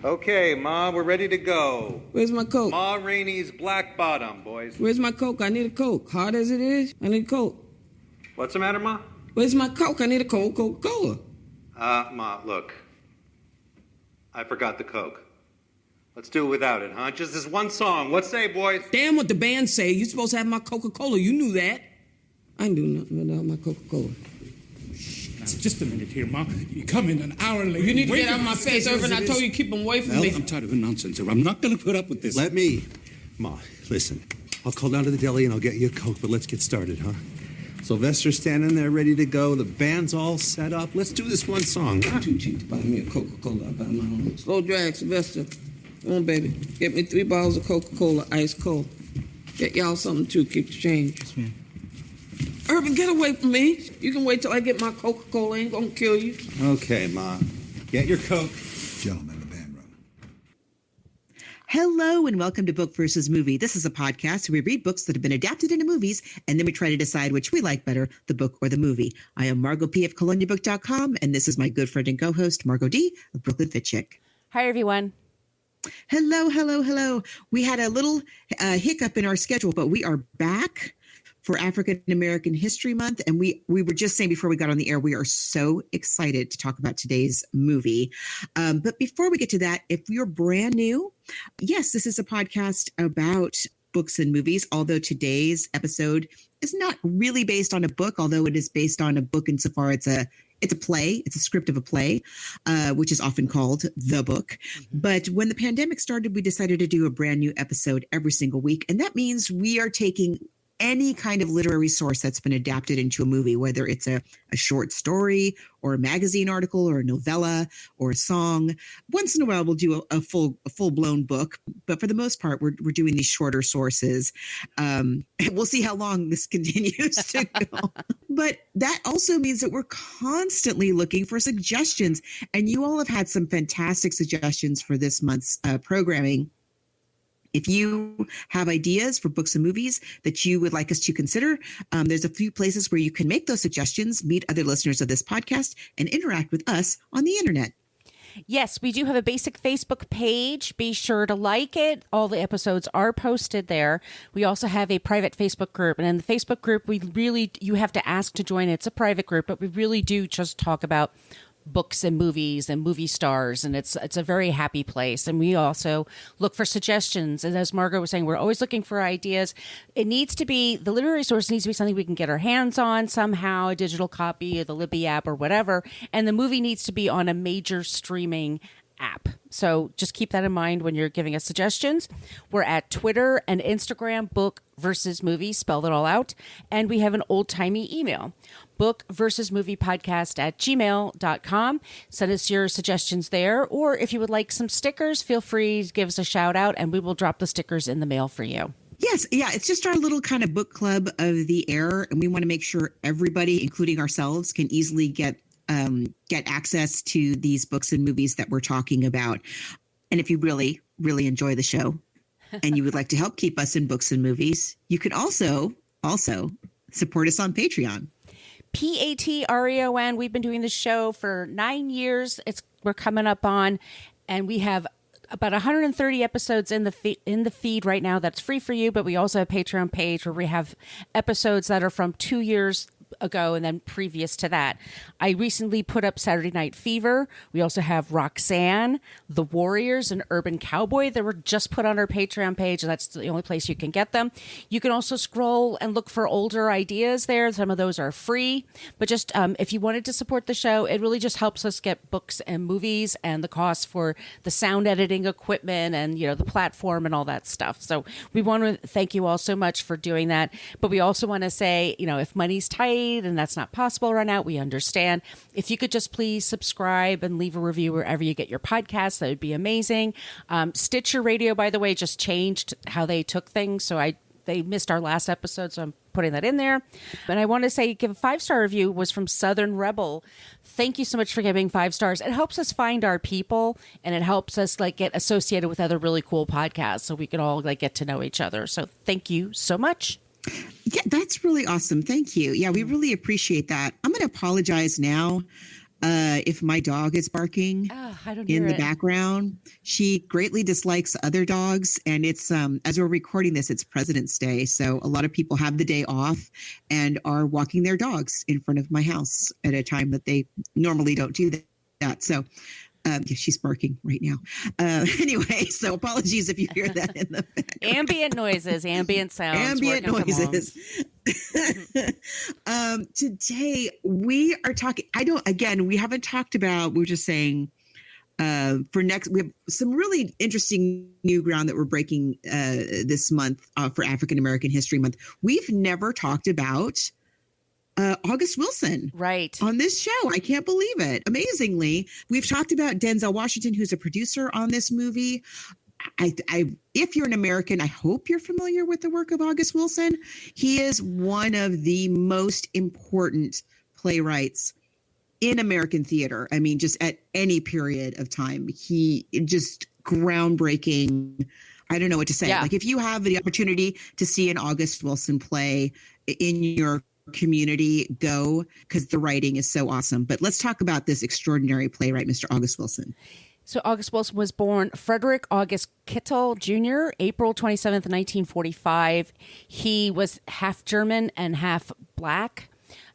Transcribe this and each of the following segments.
Okay, Ma, we're ready to go. Where's my Coke? Ma Rainey's Black Bottom, boys. Where's my Coke? I need a Coke. Hard as it is, I need a Coke. What's the matter, Ma? Where's my Coke? I need a Coca-Cola. Ma, look. I forgot the Coke. Let's do it without it, huh? Just this one song. What say, boys? Damn what the band say. You're supposed to have my Coca-Cola. You knew that. I ain't doing nothing without my Coca-Cola. Just a minute here, Ma. You come in an hour late. You need to get out of my face, Irvin. I told you keep them away from me. I'm tired of the nonsense, sir. I'm not going to put up with this. Let me. Ma, listen. I'll call down to the deli and I'll get you a Coke, but let's get started, huh? Sylvester's standing there ready to go. The band's all set up. Let's do this one song. I'm too cheap to buy me a Coca-Cola. I buy my own. Slow drag, Sylvester. Come on, baby. Get me 3 bottles of Coca-Cola, ice cold. Get y'all something, too. Keep the change. Yes, ma'am. Irvin, get away from me. You can wait till I get my Coca-Cola. Ain't gonna kill you. Okay, Ma. Get your Coke. Gentlemen, the band room. Hello and welcome to Book versus Movie. This is a podcast where we read books that have been adapted into movies, and then we try to decide which we like better, the book or the movie. I am Margot P. of ColoniaBook.com, and this is my good friend and co-host, Margot D. of Brooklyn Fit Chick. Hi, everyone. Hello. We had a little hiccup in our schedule, but we are back for African American History Month. And we were just saying before we got on the air, we are so excited to talk about today's movie. But before we get to that, if you're brand new, yes, this is a podcast about books and movies, although today's episode is not really based on a book, although it is based on a book insofar it's a play. It's a script of a play, which is often called the book. But when the pandemic started, we decided to do a brand new episode every single week. And that means we are taking any kind of literary source that's been adapted into a movie, whether it's a short story or a magazine article or a novella or a song. Once in a while, we'll do a full-blown book. But for the most part, we're doing these shorter sources. We'll see how long this continues to go. But that also means that we're constantly looking for suggestions. And you all have had some fantastic suggestions for this month's programming. If you have ideas for books and movies that you would like us to consider, there's a few places where you can make those suggestions, meet other listeners of this podcast, and interact with us on the internet. Yes, we do have a basic Facebook page. Be sure to like it. All the episodes are posted there. We also have a private Facebook group. And in the Facebook group, you have to ask to join. It's a private group, but we really do just talk about books and movies and movie stars, and it's a very happy place. And we also look for suggestions, and as Margot was saying, we're always looking for ideas. The literary source needs to be something we can get our hands on somehow, a digital copy of the Levee app or whatever, and the movie needs to be on a major streaming app. So just keep that in mind when you're giving us suggestions. We're at Twitter and Instagram, Book versus Movie, spell it all out. And we have an old-timey email, bookversusmoviepodcast@gmail.com. Send us your suggestions there. Or if you would like some stickers, feel free to give us a shout out and we will drop the stickers in the mail for you. Yes. Yeah. It's just our little kind of book club of the air. And we want to make sure everybody, including ourselves, can easily get access to these books and movies that we're talking about. And if you really, really enjoy the show and you would like to help keep us in books and movies, you can also support us on Patreon. Patreon. We've been doing this show for 9 years. We're coming up on, and we have about 130 episodes in the feed right now. That's free for you. But we also have a Patreon page where we have episodes that are from 2 years ago and then previous to that. I recently put up Saturday Night Fever. We also have Roxanne, The Warriors, and Urban Cowboy that were just put on our Patreon page, and that's the only place you can get them. You can also scroll and look for older ideas there. Some of those are free, but just if you wanted to support the show, it really just helps us get books and movies and the cost for the sound editing equipment and the platform and all that stuff. So we want to thank you all so much for doing that, but we also want to say, if money's tight and that's not possible right now, we understand. If you could just please subscribe and leave a review wherever you get your podcasts, that would be amazing. Stitcher Radio, by the way, just changed how they took things. So they missed our last episode, so I'm putting that in there. And I want to say, give a 5-star review was from Southern Rebel. Thank you so much for giving 5 stars. It helps us find our people, and it helps us get associated with other really cool podcasts, so we can all get to know each other. So thank you so much. Yeah, that's really awesome. Thank you. Yeah, we really appreciate that. I'm going to apologize now. if my dog is barking I don't hear in the it. background. She greatly dislikes other dogs, and it's as we're recording this, it's President's Day, so a lot of people have the day off and are walking their dogs in front of my house at a time that they normally don't do that. So yeah, she's barking right now. Anyway, so apologies if you hear that in the background. Ambient noises, ambient sounds. Ambient working from home. noises. Today we are talking. We haven't talked about. We're just saying for next. We have some really interesting new ground that we're breaking this month for African American History Month. We've never talked about August Wilson, Right. on this show. I can't believe it. Amazingly, we've talked about Denzel Washington, who's a producer on this movie. If you're an American, I hope you're familiar with the work of August Wilson. He is one of the most important playwrights in American theater. I mean, just at any period of time, he just groundbreaking. I don't know what to say. Yeah. Like, if you have the opportunity to see an August Wilson play in your community, go, because the writing is so awesome. But let's talk about this extraordinary playwright, Mr. August Wilson. So August Wilson was born Frederick August Kittel Jr., April 27th, 1945. He was half German and half Black.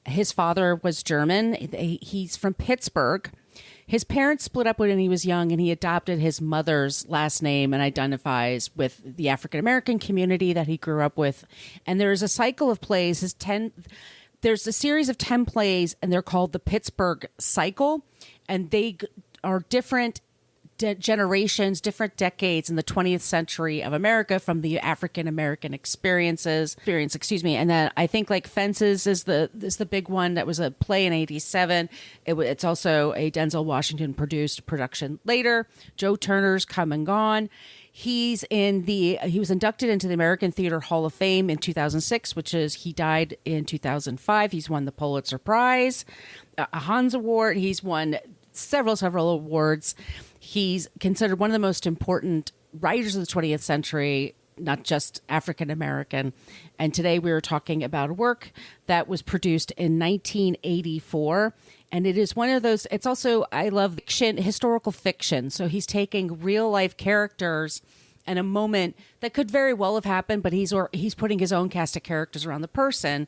His father was German. He's from Pittsburgh. His parents split up when he was young, and he adopted his mother's last name and identifies with the African American community that he grew up with. And there's a cycle of plays. There's a series of 10 plays, and they're called the Pittsburgh Cycle, and they are different generations, different decades in the 20th century of America from the African American experience. And then I think like Fences is the big one. That was a play in 87. It's also a Denzel Washington produced production later. Joe Turner's Come and Gone. He was inducted into the American Theater Hall of Fame in 2006, he died in 2005. He's won the Pulitzer Prize, a Hans Award. He's won several awards. He's considered one of the most important writers of the 20th century, not just African American. And today we were talking about a work that was produced in 1984. And it is one of those, it's also, I love fiction, historical fiction. So he's taking real life characters and a moment that could very well have happened, but he's putting his own cast of characters around the person.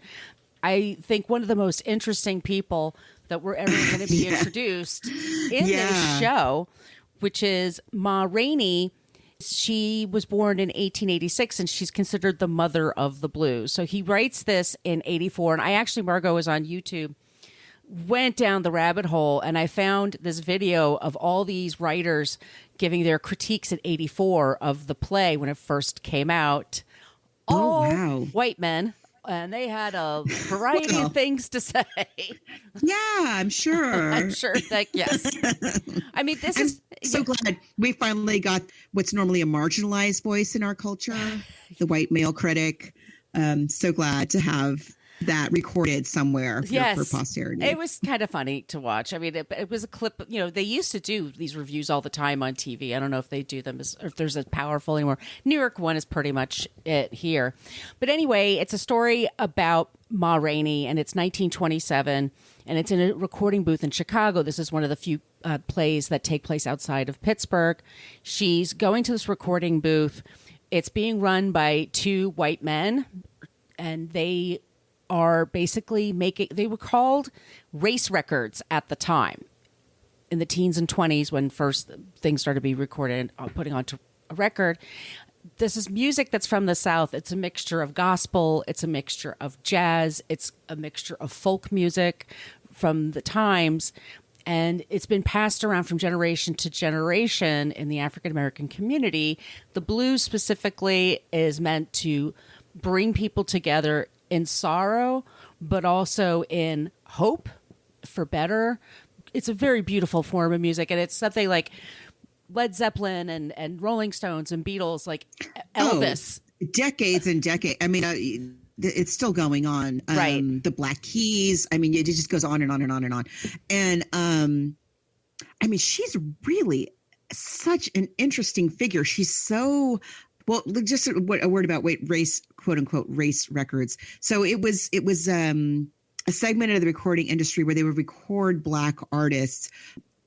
I think one of the most interesting people that we're ever going to be introduced in this show, which is Ma Rainey. She was born in 1886, and she's considered the mother of the blues. So he writes this in 84. And I actually, Margot was on YouTube, went down the rabbit hole, and I found this video of all these writers giving their critiques at 84 of the play when it first came out. All white men. And they had a variety of things to say. Yeah, I'm sure. I'm sure that, yes. I mean, this is so glad we finally got what's normally a marginalized voice in our culture, the white male critic. So glad to have that recorded somewhere for posterity. It was kind of funny to watch. I mean, it was a clip. You know, they used to do these reviews all the time on TV. I don't know if they do them or if there's as powerful anymore. New York one is pretty much it here. But anyway, it's a story about Ma Rainey, and it's 1927, and it's in a recording booth in Chicago. This is one of the few plays that take place outside of Pittsburgh. She's going to this recording booth. It's being run by two white men, and they are basically they were called race records at the time in the teens and 20s when first things started to be recorded, putting onto a record. This is music that's from the South. It's a mixture of gospel. It's a mixture of jazz. It's a mixture of folk music from the times. And it's been passed around from generation to generation in the African American community. The blues specifically is meant to bring people together in sorrow, but also in hope for better. It's a very beautiful form of music, and it's something like Led Zeppelin and Rolling Stones and Beatles, like Elvis. Decades and decades. I mean, it's still going on. Right. The Black Keys. I mean, it just goes on and on and on and on. And I mean, she's really such an interesting figure. She's so... Well, just a word about race, quote unquote, race records. So it was a segment of the recording industry where they would record Black artists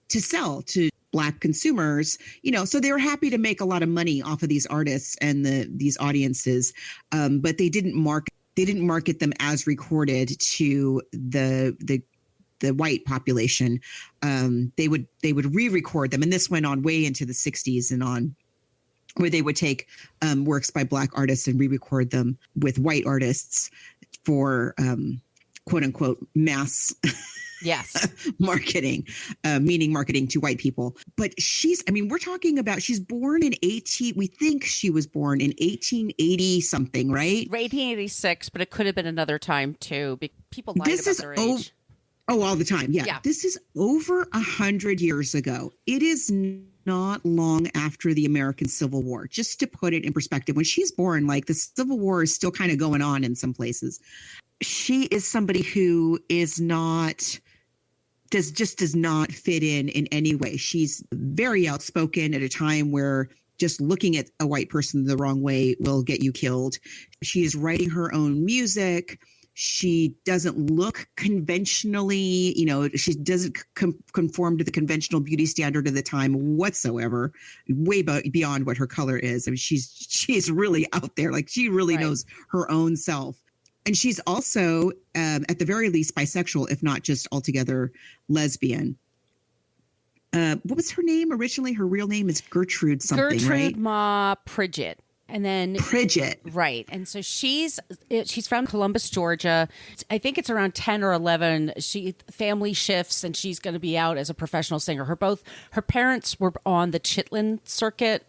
to sell to Black consumers, so they were happy to make a lot of money off of these artists and these audiences, but they didn't market them as recorded to the white population. They would re-record them, and this went on way into the 60s and on, where they would take works by Black artists and re-record them with white artists for quote unquote mass marketing, meaning marketing to white people. But we're talking about, she's born in we think she was born in 1880 something, right? 1886, but it could have been another time too. People lied about their age. All the time. Yeah. This is over 100 years ago. It is not long after the American Civil War. Just to put it in perspective, when she's born, like, the Civil War is still kind of going on in some places. She is somebody who does not fit in any way. She's very outspoken at a time where just looking at a white person the wrong way will get you killed. She is writing her own music. She doesn't look conventionally, she doesn't conform to the conventional beauty standard of the time whatsoever, way beyond what her color is. I mean, she's really out there. Like, she really knows her own self. And she's also, at the very least, bisexual, if not just altogether lesbian. What was her name originally? Her real name is Gertrude something, right? Gertrude Ma Pridgett. And then Pridgett. Right. And so she's from Columbus, Georgia. I think it's around 10 or 11. Family shifts and she's going to be out as a professional singer. Her parents were on the Chitlin circuit,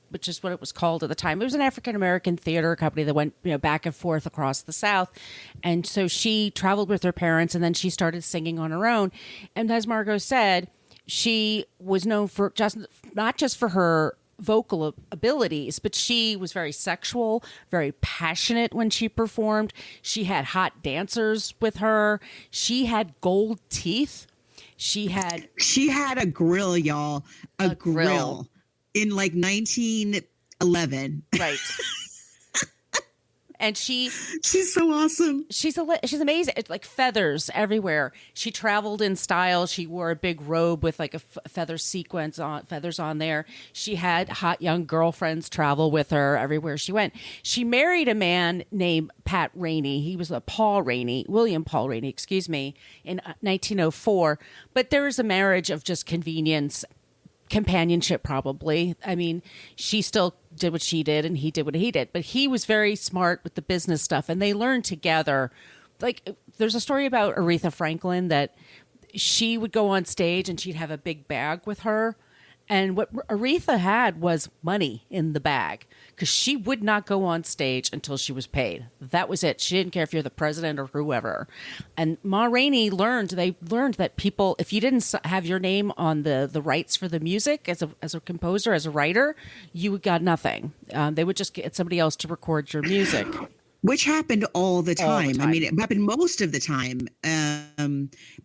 which is what it was called at the time. It was an African-American theater company that went, back and forth across the South. And so she traveled with her parents, and then she started singing on her own. And as Margos said, she was known for not just for her vocal abilities, but she was very sexual, very passionate when she performed. She had hot dancers with her. She had gold teeth. She had a grill, y'all. A grill. In like 1911. Right. And she's so awesome. She's amazing. It's like feathers everywhere. She traveled in style. She wore a big robe with like a feather sequence on feathers on there. She had hot young girlfriends travel with her everywhere she went. She married a man named Pat Rainey. He was William Paul Rainey, in 1904. But there was a marriage of just convenience, companionship, probably. I mean, she still did what she did and he did what he did, but he was very smart with the business stuff and they learned together. Like, there's a story about Aretha Franklin that she would go on stage and she'd have a big bag with her, and what Aretha had was money in the bag because she would not go on stage until she was paid. That was it. She didn't care if you're the president or whoever. And Ma Rainey learned that people, if you didn't have your name on the rights for the music as a composer, as a writer, you got nothing. They would just get somebody else to record your music. Which happened all the time. I mean, it happened most of the time.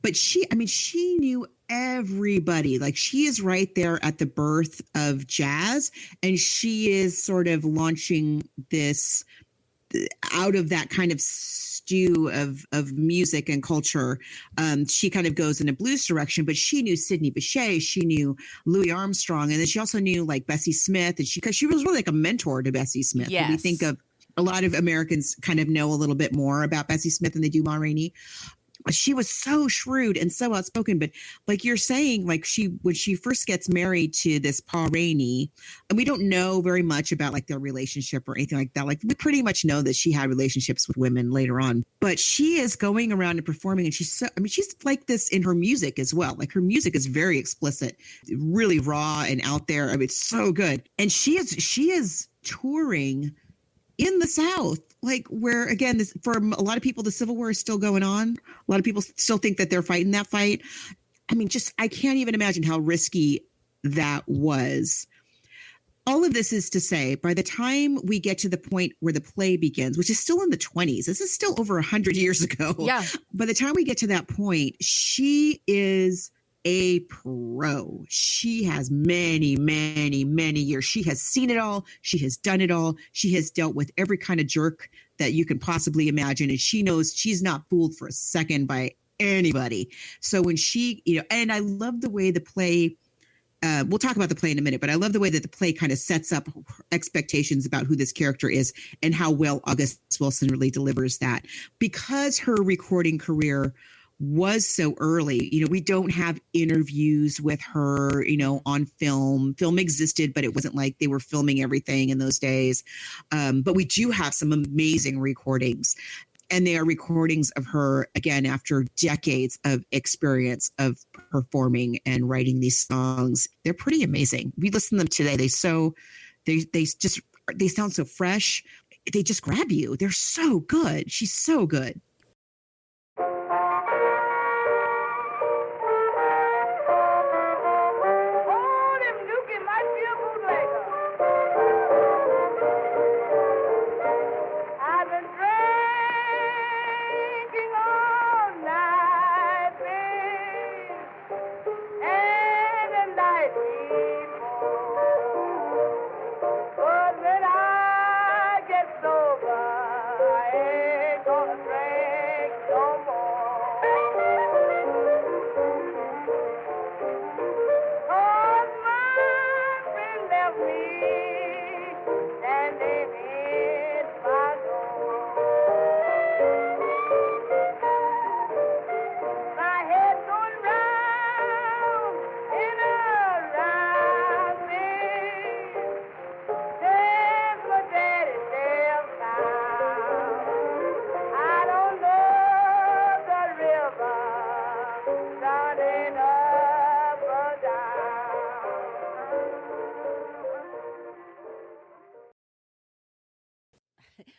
But she knew everybody. Like, she is right there at the birth of jazz, and she is sort of launching this out of that kind of stew of music and culture. She kind of goes in a blues direction, but she knew Sidney Bechet, she knew Louis Armstrong, and then she also knew like Bessie Smith, and she was really like a mentor to Bessie Smith. Yes. When you think of, a lot of Americans kind of know a little bit more about Bessie Smith than they do Ma Rainey. She was so shrewd and so outspoken, but like you're saying, like when she first gets married to this Paul Rainey, and we don't know very much about like their relationship or anything like that. Like, we pretty much know that she had relationships with women later on, but she is going around and performing, and she's like this in her music as well. Like, her music is very explicit, really raw and out there. I mean, it's so good. And she is touring in the South, like, where, again, for a lot of people, the Civil War is still going on. A lot of people still think that they're fighting that fight. I mean, I can't even imagine how risky that was. All of this is to say, by the time we get to the point where the play begins, which is still in the 20s, this is still over 100 years ago. Yeah. By the time we get to that point, she is a pro. She has many, many, many years. She has seen it all. She has done it all. She has dealt with every kind of jerk that you can possibly imagine. And she knows she's not fooled for a second by anybody. So when she, and I love the way the play, we'll talk about the play in a minute, but I love the way that the play kind of sets up expectations about who this character is and how well August Wilson really delivers that. Because her recording career was so early, we don't have interviews with her, on film. Film existed, but it wasn't like they were filming everything in those days. But we do have some amazing recordings. And they are recordings of her, again, after decades of experience of performing and writing these songs. They're pretty amazing. We listen to them today. They sound so fresh. They just grab you. They're so good. She's so good.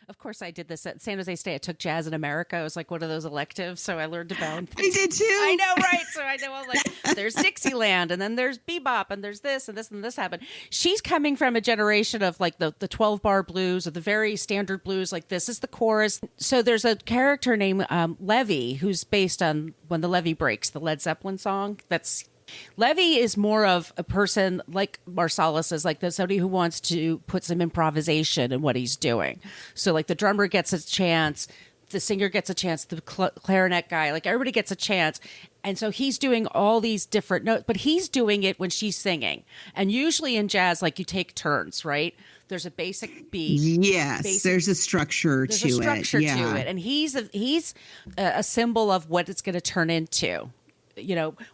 Of course, I did this at San Jose State. I took jazz in America. It was like one of those electives, so I learned about. I did too. I know, right? So I know, like, there's Dixieland, and then there's bebop, and there's this, and this, and this happened. She's coming from a generation of like the 12-bar blues or the very standard blues. Like, this is the chorus. So there's a character named Levee, who's based on When the Levee Breaks, the Led Zeppelin song. Levee is more of a person like Marsalis is, like somebody who wants to put some improvisation in what he's doing. So like the drummer gets a chance, the singer gets a chance, the clarinet guy, like everybody gets a chance. And so he's doing all these different notes, but he's doing it when she's singing. And usually in jazz, like you take turns, right? There's a basic beat. Yes, there's a structure to it. And he's a symbol of what it's going to turn into.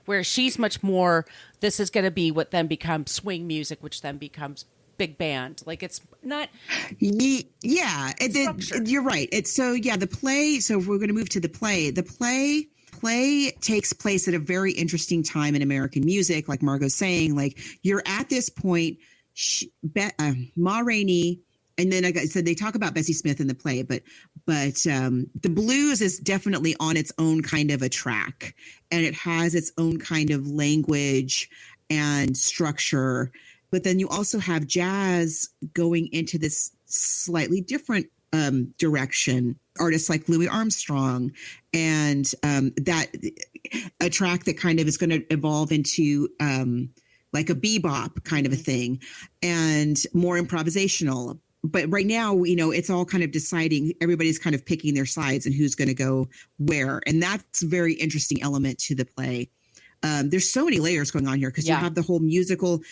Where she's much more, this is going to be what then becomes swing music, which then becomes big band. Like, it's not. Yeah, you're right. The play. So if we're going to move to the play takes place at a very interesting time in American music. Like Margot's saying, like you're at this point, Ma Rainey. And then, like I said, they talk about Bessie Smith in the play, but the blues is definitely on its own kind of a track, and it has its own kind of language and structure. But then you also have jazz going into this slightly different direction. Artists like Louis Armstrong, and that a track that kind of is going to evolve into like a bebop kind of a thing, and more improvisational. But right now, it's all kind of deciding, everybody's kind of picking their sides and who's going to go where. And that's a very interesting element to the play. There's so many layers going on here because you have the whole musical,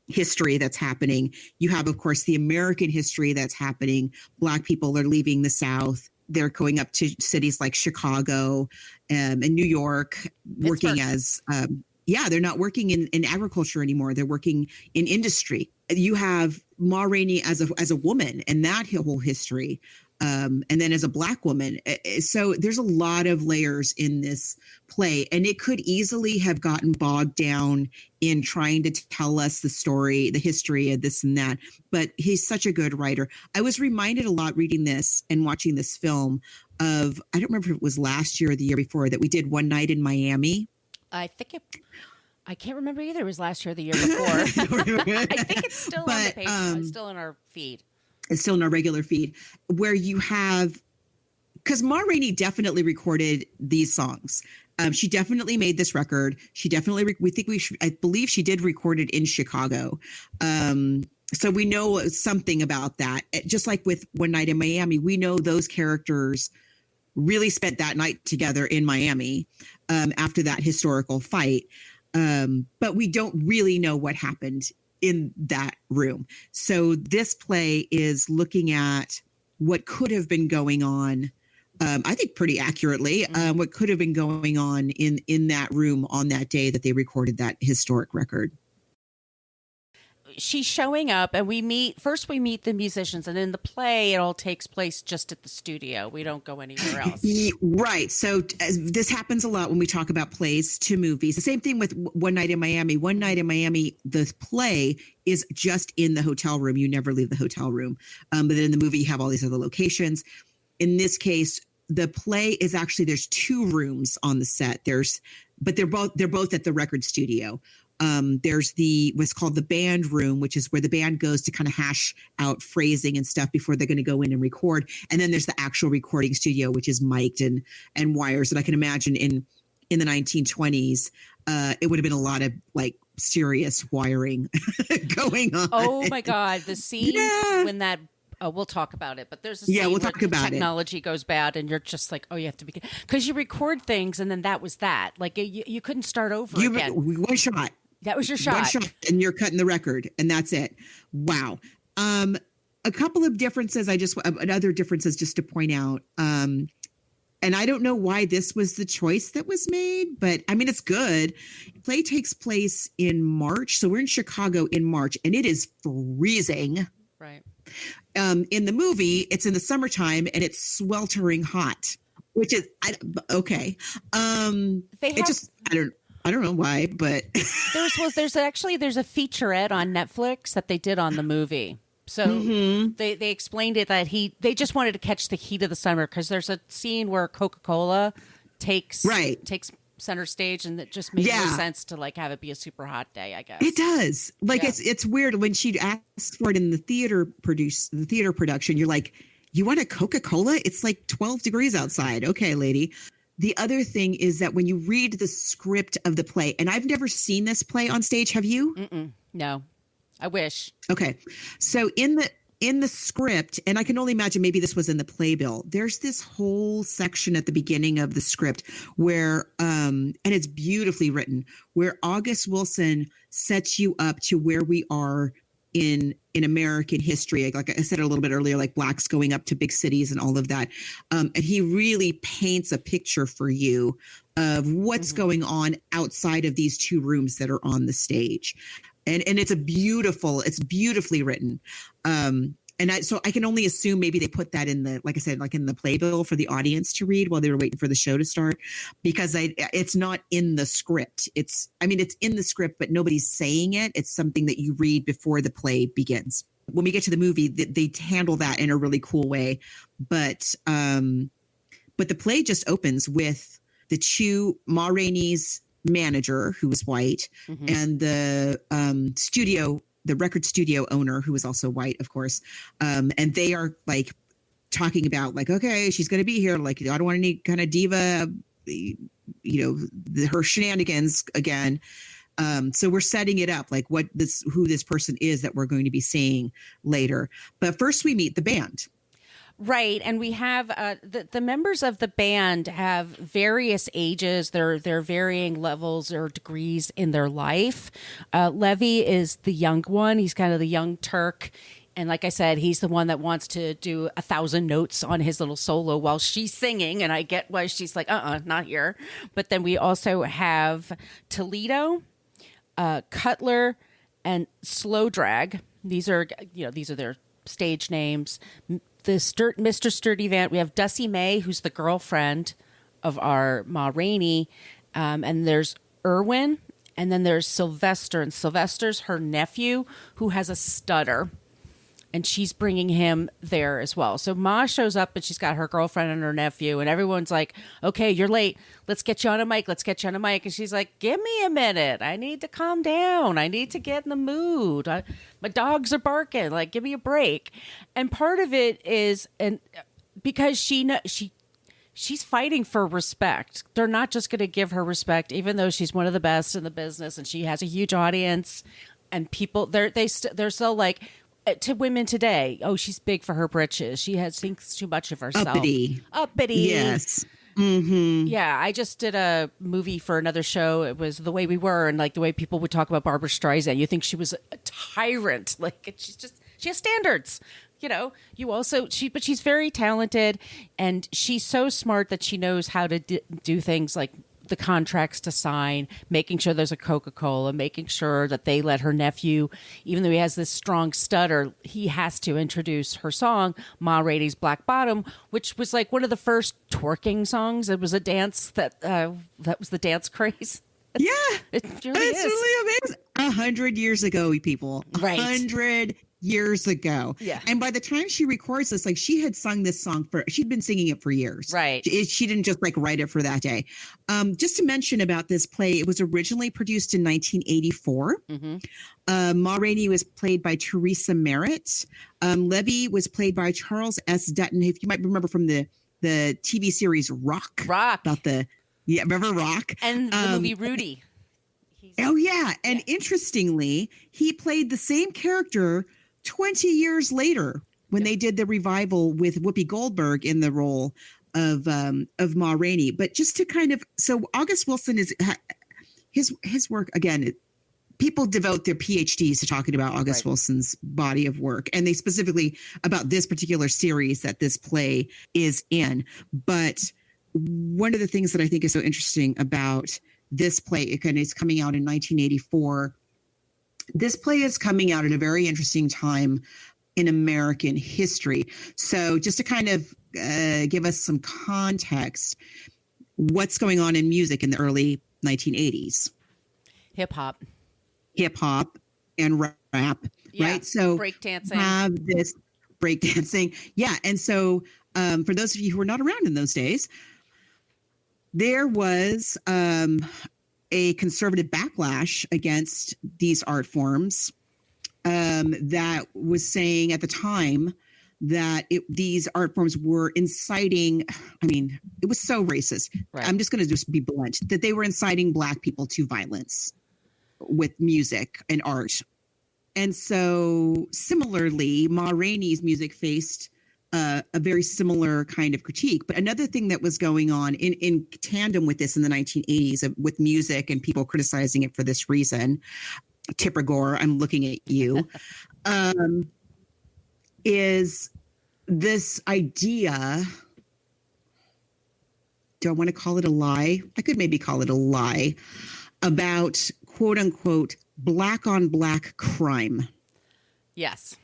history that's happening. You have, of course, the American history that's happening. Black people are leaving the South. They're going up to cities like Chicago and New York, working as they're not working in agriculture anymore. They're working in industry. You have Ma Rainey as a woman and that whole history. And then as a Black woman. So there's a lot of layers in this play, and it could easily have gotten bogged down in trying to tell us the story, the history of this and that. But he's such a good writer. I was reminded a lot reading this and watching this film of, I don't remember if it was last year or the year before, that we did One Night in Miami. I can't remember either. It was last year or the year before. I think it's still on the page. It's still in our feed. It's still in our regular feed, where you have, because Ma Rainey definitely recorded these songs. She definitely made this record. She definitely, I believe she did record it in Chicago. So we know something about that. Just like with One Night in Miami, we know those characters really spent that night together in Miami after that historical fight. But we don't really know what happened in that room. So this play is looking at what could have been going on, I think pretty accurately, what could have been going on in that room on that day that they recorded that historic record. She's showing up, and we meet the musicians, and in the play it all takes place just at the studio. We don't go anywhere else. Right. So this happens a lot when we talk about plays to movies. The same thing with One Night in Miami. One Night in Miami, the play is just in the hotel room. You never leave the hotel room. But then in the movie you have all these other locations. In this case, the play is actually, there's two rooms on the set. But they're both at the record studio. There's what's called the band room, which is where the band goes to kind of hash out phrasing and stuff before they're going to go in and record. And then there's the actual recording studio, which is mic'd and wires. And I can imagine in the 1920s, it would have been a lot of like serious wiring going on. Oh my God. The scene when that, we'll talk about it, but there's a scene we'll where talk the about technology goes bad and you're just like, oh, you have to be, because you record things and then that was that. Like you couldn't start over again. One shot. That was your shot. One shot, and you're cutting the record, and that's it. Wow. A couple of differences. Other differences just to point out. And I don't know why this was the choice that was made, but I mean, it's good. Play takes place in March, so we're in Chicago in March, and it is freezing. Right. In the movie, it's in the summertime, and it's sweltering hot, which is okay. I don't know why, but there's a featurette on Netflix that they did on the movie. So they explained it that they just wanted to catch the heat of the summer, because there's a scene where Coca-Cola takes center stage, and it just made more sense to like have it be a super hot day, I guess. It does. Like it's weird when she asked for it in the theater production. You're like, you want a Coca-Cola? It's like 12 degrees outside. Okay, lady. The other thing is that when you read the script of the play, and I've never seen this play on stage. Have you? No, I wish. Okay. So in the script, and I can only imagine maybe this was in the playbill, there's this whole section at the beginning of the script where, and it's beautifully written, where August Wilson sets you up to where we are in American history. Like I said a little bit earlier, like blacks going up to big cities and all of that. And he really paints a picture for you of what's going on outside of these two rooms that are on the stage. And it's beautifully written. So I can only assume maybe they put that in like I said, like in the playbill for the audience to read while they were waiting for the show to start, because it's not in the script. It's in the script, but nobody's saying it. It's something that you read before the play begins. When we get to the movie, they handle that in a really cool way. But the play just opens with Ma Rainey's manager, who was white, and the record studio owner, who was also white, of course. And they are like talking about like, okay, she's going to be here. Like, I don't want any kind of diva, her shenanigans again. So we're setting it up like who this person is that we're going to be seeing later. But first we meet the band. Right. And we have the members of the band have various ages. They're varying levels or degrees in their life. Levee is the young one. He's kind of the young Turk. And like I said, he's the one that wants to do 1,000 notes on his little solo while she's singing. And I get why she's like, not here. But then we also have Toledo, Cutler, and Slow Drag. These are their stage names. Mr. Sturdy Vant. We have Dusty May, who's the girlfriend of our Ma Rainey. And there's Irwin. And then there's Sylvester. And Sylvester's her nephew, who has a stutter. And she's bringing him there as well. So Ma shows up, and she's got her girlfriend and her nephew. And everyone's like, okay, you're late. Let's get you on a mic. And she's like, give me a minute. I need to calm down. I need to get in the mood. My dogs are barking. Like, give me a break. And part of it is, and because she's fighting for respect. They're not just going to give her respect, even though she's one of the best in the business and she has a huge audience. And people, they're still like, to women today. Oh, she's big for her britches. She thinks too much of herself. Uppity. Yes. Mm-hmm. Yeah, I just did a movie for another show. It was The Way We Were, and like the way people would talk about Barbara Streisand. You think she was a tyrant. Like, she has standards. You know, but she's very talented, and she's so smart that she knows how to do things like the contracts to sign, making sure there's a Coca-Cola, making sure that they let her nephew, even though he has this strong stutter, he has to introduce her song, Ma Rainey's Black Bottom, which was like one of the first twerking songs. It was a dance that was the dance craze. Yeah. It really It's is. really amazing. 100 years ago, people. Right. 100 years ago. Yeah. And by the time she records this, like she had sung this song she'd been singing it for years. Right. She didn't just like write it for that day. Just to mention about this play, it was originally produced in 1984. Ma Rainey was played by Teresa Merritt. Levee was played by Charles S. Dutton, if you might remember from the TV series Rock. Remember Rock? And the movie Rudy. Oh, yeah. And interestingly, he played the same character 20 years later when they did the revival with Whoopi Goldberg in the role of Ma Rainey. But just to kind of, so August Wilson is his work, again, people devote their PhDs to talking about August Wilson's body of work, and they specifically about this particular series that this play is in. But one of the things that I think is so interesting about this play, again, it's coming out in 1984. This play is coming out at a very interesting time in American history. So just to kind of give us some context, what's going on in music in the early 1980s? Hip hop and rap, right? So breakdancing. Have this breakdancing. Yeah. And so for those of you who were not around in those days, there was a conservative backlash against these art forms that was saying at the time that these art forms were inciting, I mean, it was so racist. Right. I'm just going to just be blunt, that they were inciting Black people to violence with music and art. And so similarly, Ma Rainey's music faced a very similar kind of critique. But another thing that was going on in tandem with this in the 1980s with music and people criticizing it for this reason, Tipper Gore, I'm looking at you, is this idea, do I want to call it a lie? I could maybe call it a lie, about quote unquote Black on Black crime. Yes.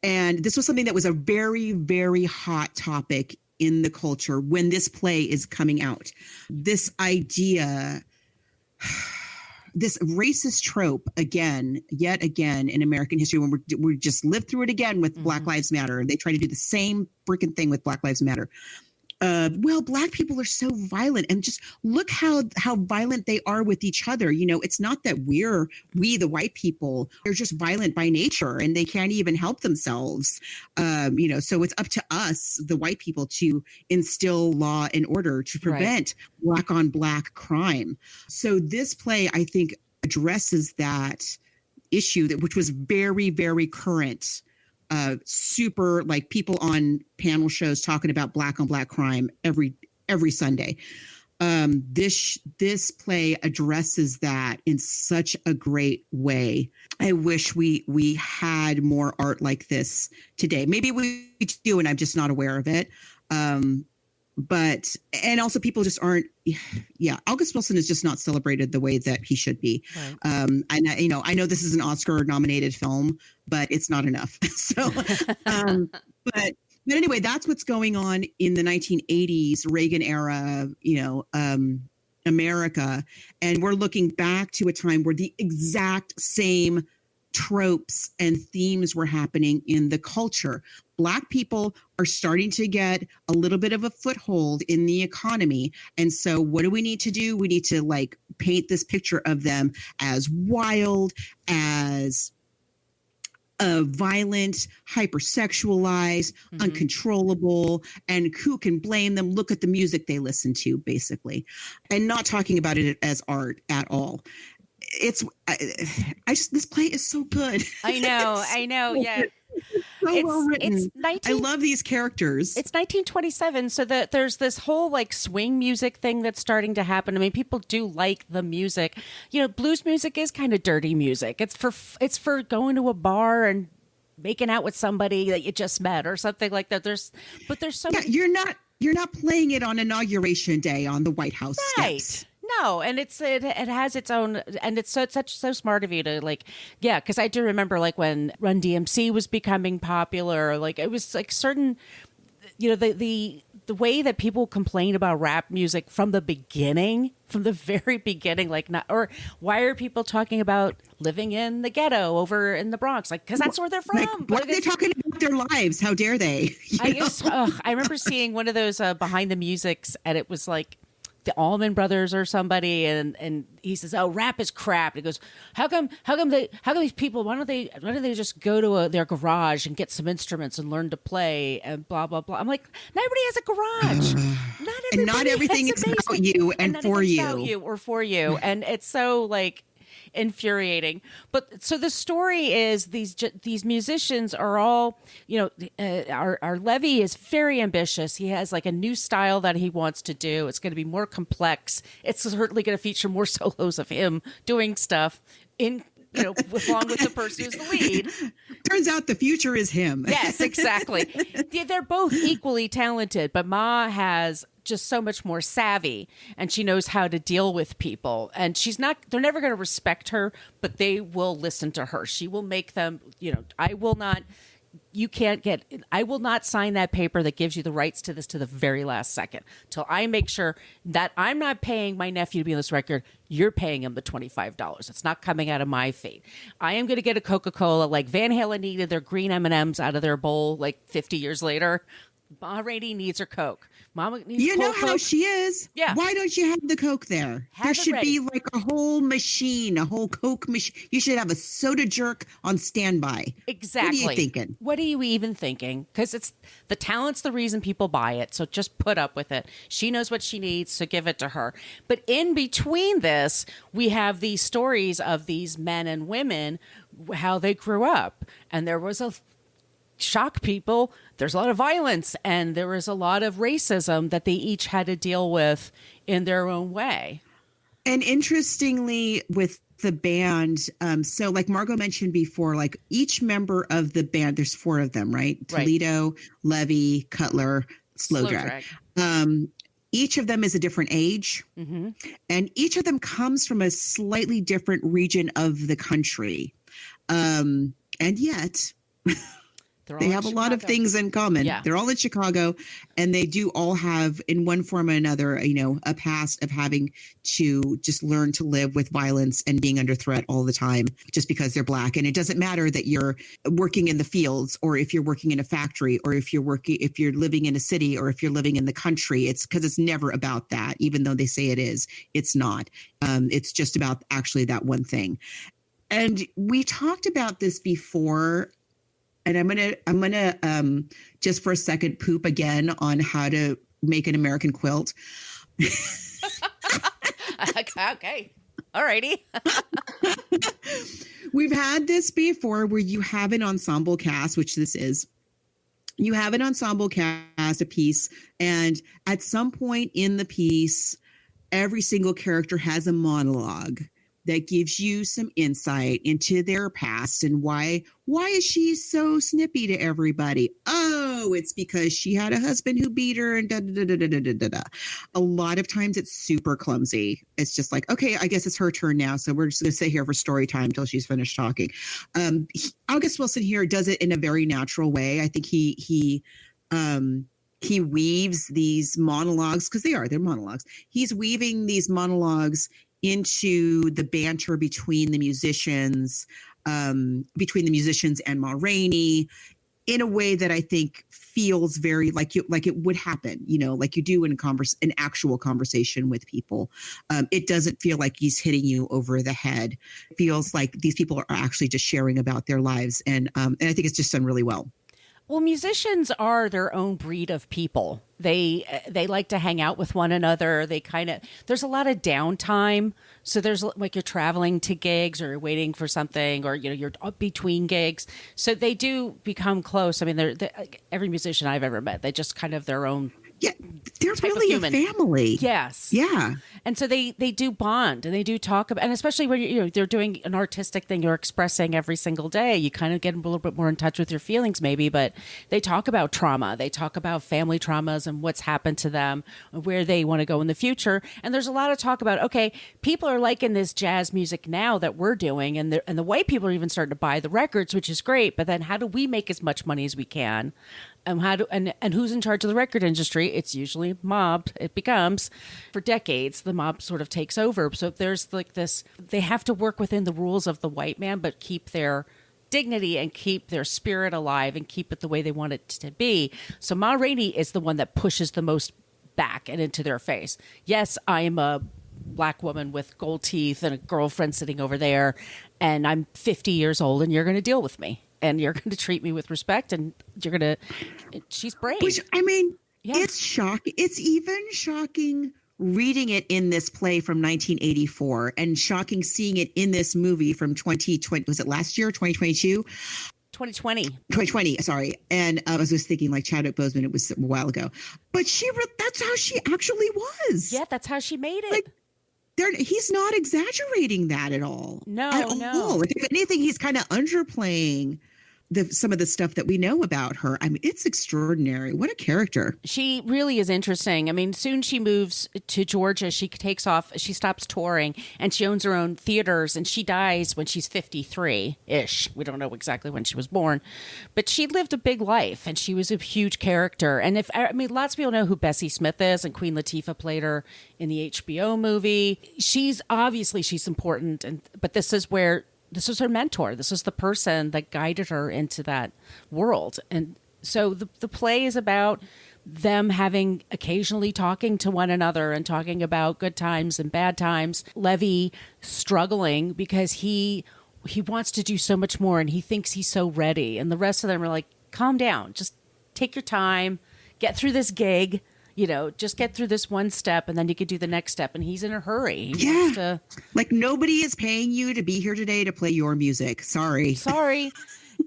And this was something that was a very, very hot topic in the culture when this play is coming out. This idea, this racist trope, yet again in American history, when we just lived through it again with Black Lives Matter. They try to do the same freaking thing with Black Lives Matter. Well, Black people are so violent, and just look how violent they are with each other. You know, it's not that we the white people, they're just violent by nature and they can't even help themselves. You know, so it's up to us, the white people, to instill law and order to prevent Black on Black crime. So this play, I think, addresses that issue which was very, very current. Super, like, people on panel shows talking about Black on Black crime every Sunday. This play addresses that in such a great way. I wish we had more art like this today. Maybe we do, and I'm just not aware of it. And also people just aren't. Yeah, August Wilson is just not celebrated the way that he should be. Right. And I know this is an Oscar-nominated film, but it's not enough. So, but anyway, that's what's going on in the 1980s Reagan era, America, and we're looking back to a time where the exact same tropes and themes were happening in the culture. Black people are starting to get a little bit of a foothold in the economy. And so what do we need to do? We need to paint this picture of them as wild, as violent, hypersexualized, uncontrollable, and who can blame them? Look at the music they listen to, basically, and not talking about it as art at all. I just, this play is so good. I know. Yeah. So well written. It's 19 I love these characters. It's 1927, so that there's this whole like swing music thing that's starting to happen. I mean, people do like the music. You know, blues music is kind of dirty music. It's for going to a bar and making out with somebody that you just met or something like that. There's so yeah, many. You're not playing it on Inauguration Day on the White House steps. No, and it has its own, and it's so smart of you to like, yeah, because I do remember like when Run DMC was becoming popular, like it was like certain, you know, the way that people complain about rap music from the very beginning, like not, or why are people talking about living in the ghetto over in the Bronx, like because that's where they're from. Like, what are they talking about their lives? How dare they? I remember seeing one of those behind the musics, and it was like the Allman Brothers or somebody, and he says, "Oh, rap is crap." And he goes, "How come these people? Why don't they just go to their garage and get some instruments and learn to play and blah blah blah?" I'm like, nobody has a garage. Not everything is about you and for you, or for you, and it's so like infuriating. But so the story is these musicians are all, you know, our Levee is very ambitious. He has like a new style that he wants to do. It's going to be more complex. It's certainly going to feature more solos of him doing stuff in, you know, along with the person who's the lead. Turns out the future is him. Yes, exactly. They're both equally talented, but Ma has just so much more savvy, and she knows how to deal with people, and they're never going to respect her, but they will listen to her. She will make them, you know, I will not sign that paper that gives you the rights to this to the very last second till I make sure that I'm not paying my nephew to be on this record. You're paying him the $25. It's not coming out of my fee. I am going to get a Coca-Cola like Van Halen needed their green M&Ms out of their bowl like 50 years later. Ma Rainey needs her Coke. Mama needs You know how Coke. she is. Yeah. Why don't you have the Coke there? Have There it should ready. be like a whole machine, a whole Coke machine. You should have a soda jerk on standby. Exactly. What are you thinking? What are you even thinking? Because it's the talent's the reason people buy it. So just put up with it. She knows what she needs, so give it to her. But in between this, we have these stories of these men and women, how they grew up. And there was a shock people. There's a lot of violence, and there was a lot of racism that they each had to deal with in their own way. And interestingly, with the band, so like Margot mentioned before, like each member of the band, there's 4 of them, right? Toledo, Levee, Cutler, Slow Drag. Each of them is a different age, and each of them comes from a slightly different region of the country. And yet they have a lot of things in common. Yeah. They're all in Chicago, and they do all have, in one form or another, you know, a past of having to just learn to live with violence and being under threat all the time just because they're Black. And it doesn't matter that you're working in the fields, or if you're working in a factory, or if you're living in a city, or if you're living in the country. It's because it's never about that, even though they say it is. It's not. It's just about actually that one thing. And we talked about this before. And I'm gonna just for a second poop again on how to make an American quilt. Okay. Alrighty. We've had this before where you have an ensemble cast, which this is. You have an ensemble cast, a piece, and at some point in the piece, every single character has a monologue that gives you some insight into their past and why is she so snippy to everybody? Oh, it's because she had a husband who beat her and da da da da da da da da. A lot of times it's super clumsy. It's just like, okay, I guess it's her turn now, so we're just going to sit here for story time until she's finished talking. August Wilson here does it in a very natural way. I think he weaves these monologues, because they're monologues. He's weaving these monologues into the banter between the musicians and Ma Rainey in a way that I think feels very like it would happen, you know, like you do in an actual conversation with people. It doesn't feel like he's hitting you over the head. It feels like these people are actually just sharing about their lives. And I think it's just done really well. Well, musicians are their own breed of people. They like to hang out with one another. There's a lot of downtime. So there's like you're traveling to gigs or you're waiting for something or, you're between gigs. So they do become close. I mean, every musician I've ever met, they just kind of their own. Yeah, they're really a family. Yes. Yeah. And so they do bond and they do talk about, and especially when they're doing an artistic thing you're expressing every single day, you kind of get a little bit more in touch with your feelings maybe, but they talk about trauma. They talk about family traumas and what's happened to them, where they want to go in the future. And there's a lot of talk about, okay, people are liking this jazz music now that we're doing, and the white people are even starting to buy the records, which is great. But then how do we make as much money as we can? And who's in charge of the record industry? It's usually mob. It becomes, for decades, the mob sort of takes over. So there's like this, they have to work within the rules of the white man, but keep their dignity and keep their spirit alive and keep it the way they want it to be. So Ma Rainey is the one that pushes the most back and into their face. Yes, I am a Black woman with gold teeth and a girlfriend sitting over there, and I'm 50 years old, and you're going to deal with me. And you're going to treat me with respect, and you're going to. She's brave. Which, I mean, Yeah. it's shocking. It's even shocking reading it in this play from 1984, and shocking seeing it in this movie from 2020. Was it last year? 2022. 2020. 2020. Sorry, and I was just thinking like Chadwick Boseman. It was a while ago, but that's how she actually was. Yeah, that's how she made it. Like, he's not exaggerating that at all. No, at no. all. If anything, he's kind of underplaying some of the stuff that we know about her. I mean, it's extraordinary. What a character. She really is interesting. I mean, soon she moves to Georgia. She takes off. She stops touring, and she owns her own theaters, and she dies when she's 53-ish. We don't know exactly when she was born, but she lived a big life, and she was a huge character. And lots of people know who Bessie Smith is, and Queen Latifah played her in the HBO movie. She's important, but this is her mentor. This is the person that guided her into that world. And so the play is about them occasionally talking to one another and talking about good times and bad times. Levee struggling because he wants to do so much more and he thinks he's so ready. And the rest of them are like, calm down, just take your time, get through this gig. Just get through this one step and then you could do the next step. And he's in a hurry. Like nobody is paying you to be here today to play your music. Sorry.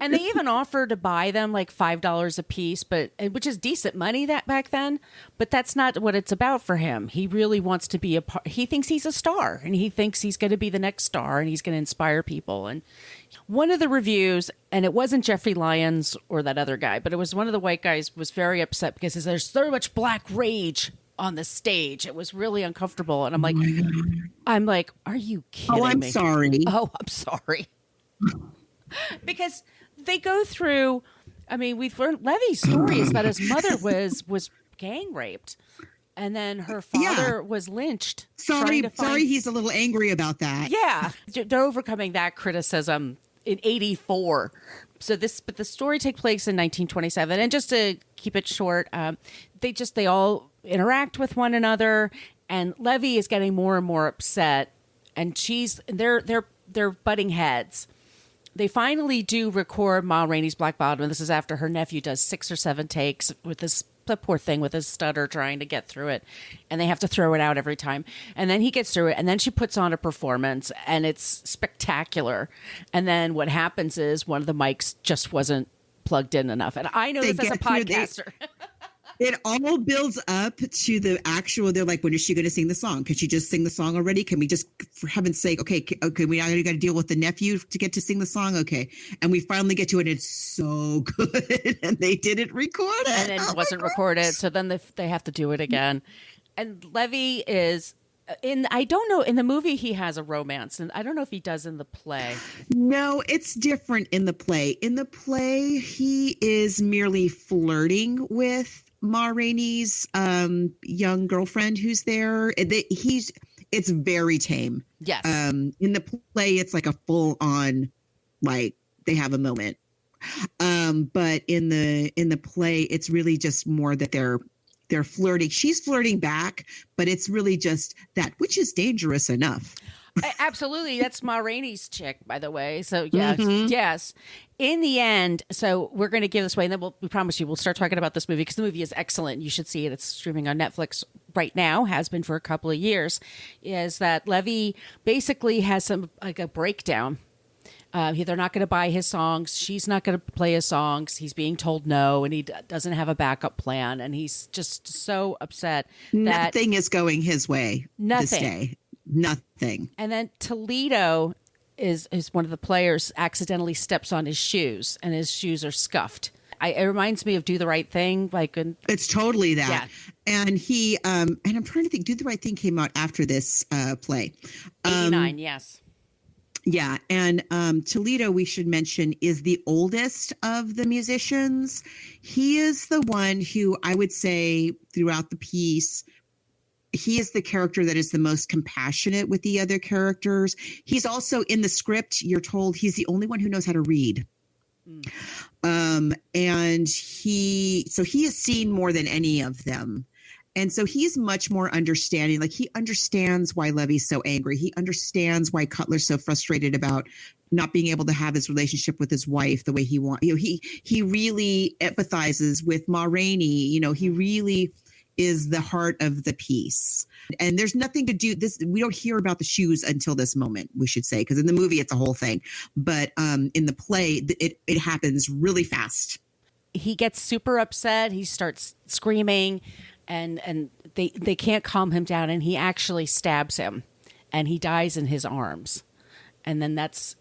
And they even offer to buy them like $5 a piece, which is decent money that back then. But that's not what it's about for him. He really wants to be he thinks he's a star and he thinks he's going to be the next star and he's going to inspire people. And one of the reviews, and it wasn't Jeffrey Lyons or that other guy, but it was one of the white guys, was very upset because there's so much black rage on the stage. It was really uncomfortable. And I'm like, are you kidding me? Oh, I'm sorry. Oh, I'm sorry. Because they go through, we've learned Levee's story is that his mother was gang raped. And then her father was lynched. Sorry, he's a little angry about that. Yeah. They're overcoming that criticism in 1984. But the story takes place in 1927. And just to keep it short, they all interact with one another, and Levee is getting more and more upset, and they're butting heads. They finally do record Ma Rainey's Black Bottom, and this is after her nephew does 6 or 7 takes with this poor thing with his stutter trying to get through it, and they have to throw it out every time. And then he gets through it, and then she puts on a performance, and it's spectacular. And then what happens is one of the mics just wasn't plugged in enough. And I know this as a podcaster. It all builds up to the actual. They're like, when is she going to sing the song? Can she just sing the song already? Can we just, for heaven's sake, okay, we now got to deal with the nephew to get to sing the song, okay? And we finally get to it. And it's so good, and they didn't record it, and it wasn't recorded. So then they have to do it again. And Levee is I don't know, in the movie he has a romance, and I don't know if he does in the play. No, it's different in the play. In the play, he is merely flirting with Ma Rainey's young girlfriend who's there. It's very tame. Yes. In the play, it's like a full on, like they have a moment. But in the play, it's really just more that they're flirting. She's flirting back, but it's really just that, which is dangerous enough. Absolutely. That's Ma Rainey's chick, by the way. So, yes. In the end, so we're going to give this away, and then we promise you we'll start talking about this movie because the movie is excellent. You should see it. It's streaming on Netflix right now, has been for a couple of years, is that Levee basically has some, like a breakdown. They're not going to buy his songs. She's not going to play his songs. He's being told no, and he doesn't have a backup plan. And he's just so upset that Nothing is going his way this Nothing. day. Nothing. And then Toledo is one of the players accidentally steps on his shoes, and his shoes are scuffed. It reminds me of Do the Right Thing, like It's totally that. Yeah. And he and I'm trying to think. Do the Right Thing came out after this play. 89. Yes. Yeah, and Toledo, we should mention, is the oldest of the musicians. He is the one who I would say throughout the piece, he is the character that is the most compassionate with the other characters. He's also in the script, you're told he's the only one who knows how to read. And he has seen more than any of them. And so he's much more understanding. Like, he understands why Levee's so angry. He understands why Cutler's so frustrated about not being able to have his relationship with his wife the way he wants. You know, he really empathizes with Ma Rainey. You know, he really is the heart of the piece. And there's nothing to do this. We don't hear about the shoes until this moment, we should say, because in the movie it's a whole thing. But in the play, it happens really fast. He gets super upset. He starts screaming. And they can't calm him down, and he actually stabs him, and he dies in his arms. And then it's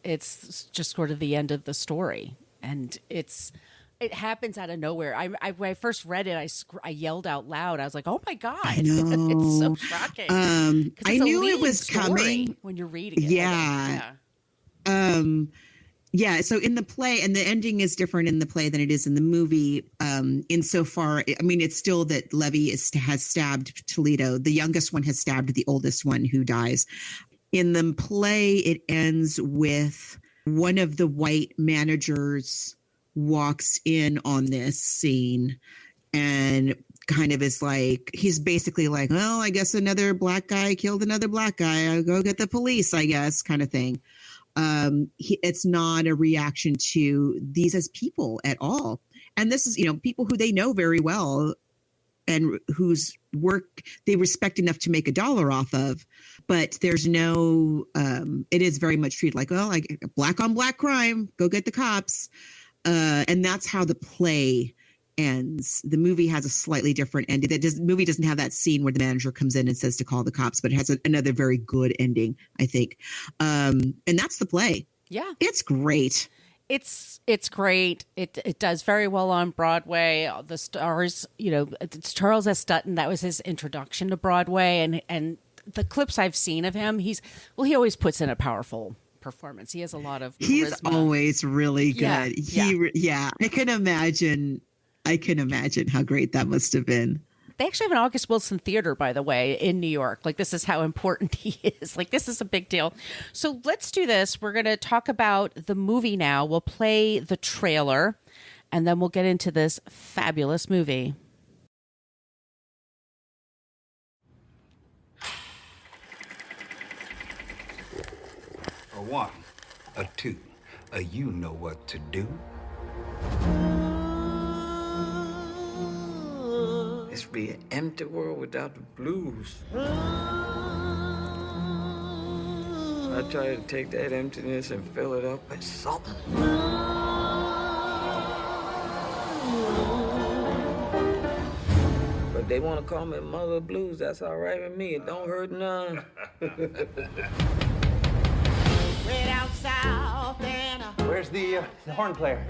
just sort of the end of the story. And it happens out of nowhere. When I first read it, I yelled out loud. I was like, "Oh my god!" I know. It's so shocking. I knew it was coming when you're reading it. Yeah. Yeah. So in the play, and the ending is different in the play than it is in the movie. Insofar, I mean, it's still that Levee has stabbed Toledo. The youngest one has stabbed the oldest one, who dies. In the play, it ends with one of the white managers walks in on this scene and kind of is like, he's basically like, well, I guess another black guy killed another black guy. I'll go get the police, I guess, kind of thing. It's not a reaction to these as people at all. And this is, people who they know very well and whose work they respect enough to make a dollar off of. But there's no, it is very much treated like, well, like black on black crime, go get the cops. And that's how the play ends. The movie has a slightly different ending. The movie doesn't have that scene where the manager comes in and says to call the cops, but it has another very good ending, I think. And that's the play. Yeah. It's great. It's great. It does very well on Broadway. The stars, it's Charles S. Dutton. That was his introduction to Broadway. And the clips I've seen of him, he always puts in a powerful performance. He has a lot of charisma. He's always really good. Yeah. I can imagine how great that must have been. They actually have an August Wilson Theater, by the way, in New York. Like, this is how important he is. Like, this is a big deal. So let's do this. We're going to talk about the movie now. We'll play the trailer, and then we'll get into this fabulous movie. A one, a two, a you know what to do. This would be an empty world without the blues. I try to take that emptiness and fill it up with something. But they want to call me Mother Blues. That's all right with me. It don't hurt none. Where's the horn player?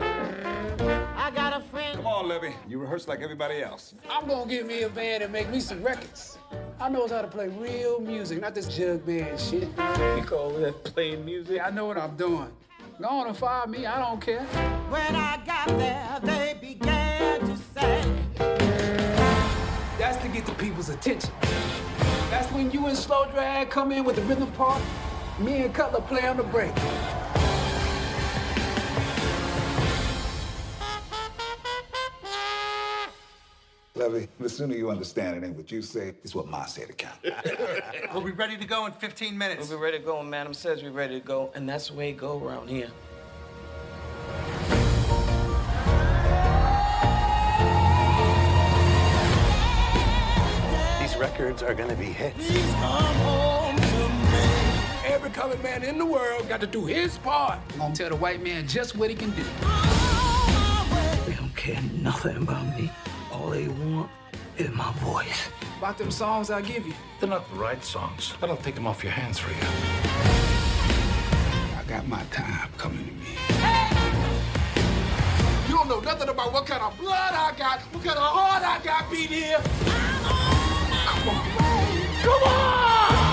I got a friend. Come on, Levee. You rehearse like everybody else. I'm gonna get me a band and make me some records. I knows how to play real music, not this jug band shit. You call that playing music? I know what I'm doing. Go on and fire me, I don't care. When I got there, they began to say. That's to get the people's attention. That's when you and Slow Drag come in with the rhythm part. Me and Cutler play on the break. Levee, the sooner you understand it ain't what you say, it's what Ma say to count. We'll be ready to go in 15 minutes. We'll be ready to go, and Madam says we're ready to go, and that's the way it go around here. These records are gonna be hits. Every colored man in the world got to do his part. Gonna tell the white man just what he can do. They don't care nothing about me. All they want is my voice. About them songs I give you. They're not the right songs, but I'll take them off your hands for you. I got my time coming to me. You don't know nothing about what kind of blood I got, what kind of heart I got beat here. Come on. Come on!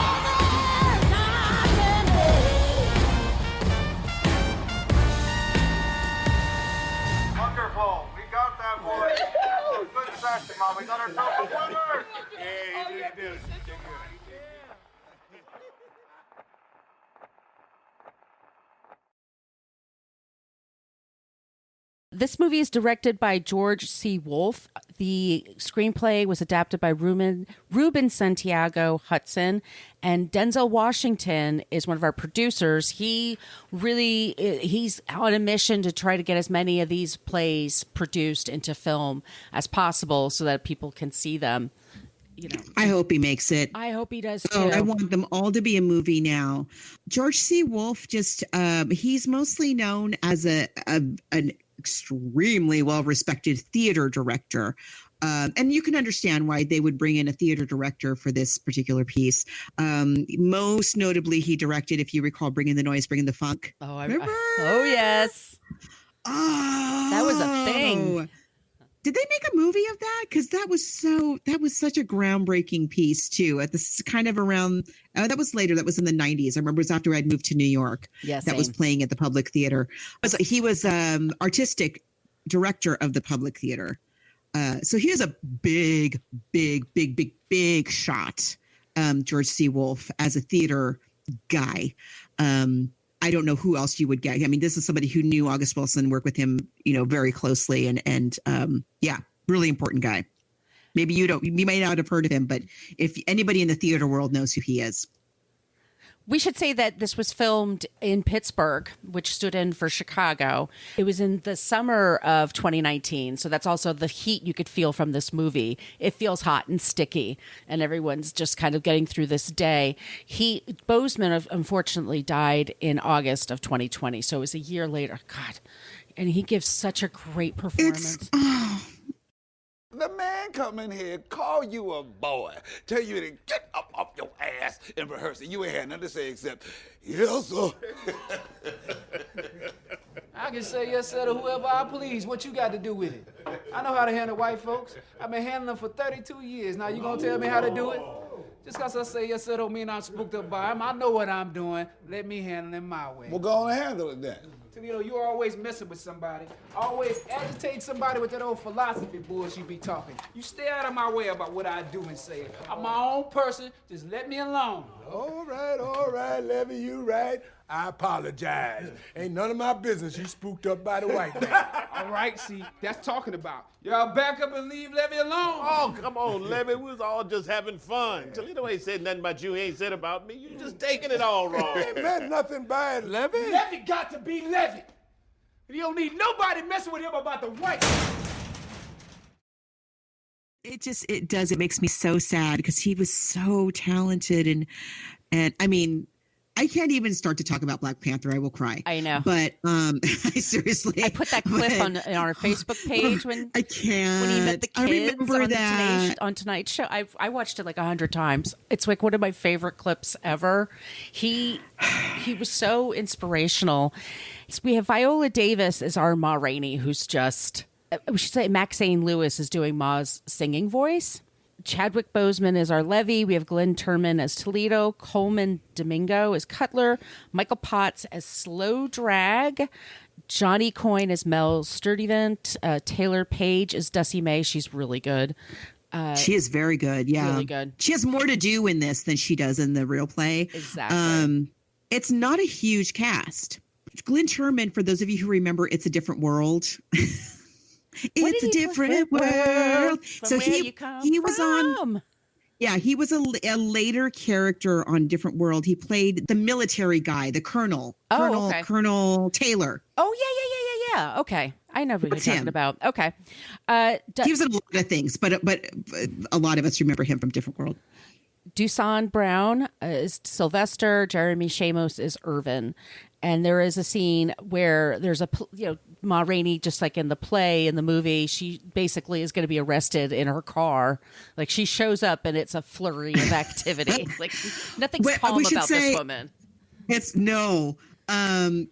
Wonderful. We got that boy. Good session, Mom. We got ourselves a winner. Yeah, you did it. This movie is directed by George C. Wolfe. The screenplay was adapted by Ruben Santiago Hudson, and Denzel Washington is one of our producers. He's on a mission to try to get as many of these plays produced into film as possible so that people can see them. You know, I hope he makes it. I hope he does too. Oh, I want them all to be a movie now. George C. Wolfe he's mostly known as an extremely well-respected theater director. And you can understand why they would bring in a theater director for this particular piece. Most notably, he directed, if you recall, Bringing the Noise, Bringing the Funk. Oh, Remember? Oh, yes. Oh, that was a thing. Did they make a movie of that? Because that was such a groundbreaking piece too. At this kind of around that was later. That was in the 90s. I remember it was after I'd moved to New York. Yes, that was playing at the Public Theater. He was artistic director of the Public Theater. So he was a big shot. George C. Wolfe as a theater guy. I don't know who else you would get. I mean, this is somebody who knew August Wilson, worked with him, very closely, and really important guy. Maybe you might not have heard of him, but if anybody in the theater world knows who he is. We should say that this was filmed in Pittsburgh, which stood in for Chicago. It was in the summer of 2019. So that's also the heat you could feel from this movie. It feels hot and sticky, and everyone's just kind of getting through this day. Boseman, unfortunately, died in August of 2020. So it was a year later. God. And he gives such a great performance. The man come in here, call you a boy, tell you to get up off your ass and rehearse it. You ain't had nothing to say except, yes, sir. I can say yes, sir, to whoever I please. What you got to do with it? I know how to handle white folks. I've been handling them for 32 years. Now you gonna tell me how to do it? Just because I say yes, sir, don't mean I'm spooked up by him. I know what I'm doing. Let me handle it my way. Well, go on and handle it then. Toledo, you're always messing with somebody. Always agitate somebody with that old philosophy bullshit you be talking. You stay out of my way about what I do and say. I'm my own person. Just let me alone. All right, Levee, you right. I apologize. Ain't none of my business you spooked up by the white man. All right, see, that's talking about. Y'all back up and leave Levee alone. Oh, come on, Levee. We was all just having fun. Toledo ain't said nothing about you. He ain't said about me. You just taking it all wrong. Ain't meant nothing by it, Levee. Levee got to be Levee. You don't need nobody messing with him about the white. It makes me so sad because he was so talented and I mean, I can't even start to talk about Black Panther. I will cry. I know. But I seriously. I put that clip on our Facebook page when I can't. When he met the kids on Tonight's Show. I watched it like 100 times. It's like one of my favorite clips ever. He was so inspirational. So we have Viola Davis as our Ma Rainey, who's just. We should say Maxine Lewis is doing Ma's singing voice. Chadwick Boseman is our Levee. We have Glenn Turman as Toledo. Coleman Domingo as Cutler. Michael Potts as Slow Drag. Johnny Coyne as Mel Sturdivant. Taylor Page as Dusty May. She's really good. She is very good. Yeah. Really good. She has more to do in this than she does in the real play. Exactly. It's not a huge cast. Glenn Turman, for those of you who remember It's a Different World, It's a different world. So he was on. Yeah, he was a later character on Different World. He played the military guy, the Colonel, Colonel Taylor. Oh yeah. Okay, I know what you're talking about. Okay, he was in a lot of things, but a lot of us remember him from Different World. Dusan Brown is Sylvester. Jeremy Shamos is Irvin. And there is a scene where there's Ma Rainey, just like in the play, in the movie, she basically is going to be arrested in her car. Like she shows up and it's a flurry of activity. Like nothing's calm about this woman.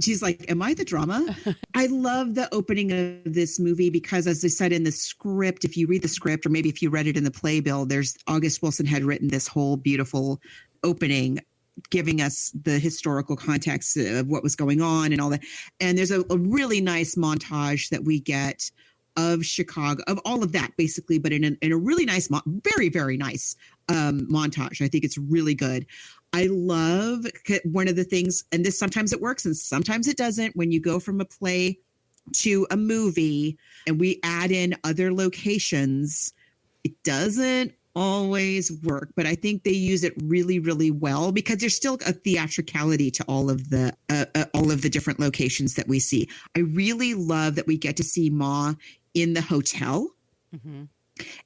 She's like, am I the drama? I love the opening of this movie because, as I said in the script, if you read the script, or maybe if you read it in the playbill, there's August Wilson had written this whole beautiful opening, giving us the historical context of what was going on and all that. And there's a really nice montage that we get of Chicago, of all of that basically, but in a really nice, very, very nice montage. I think it's really good. I love one of the things, and this sometimes it works and sometimes it doesn't, when you go from a play to a movie and we add in other locations, it doesn't always work, but I think they use it really, really well because there's still a theatricality to all of the different locations that we see. I really love that we get to see Ma in the hotel. Mm-hmm.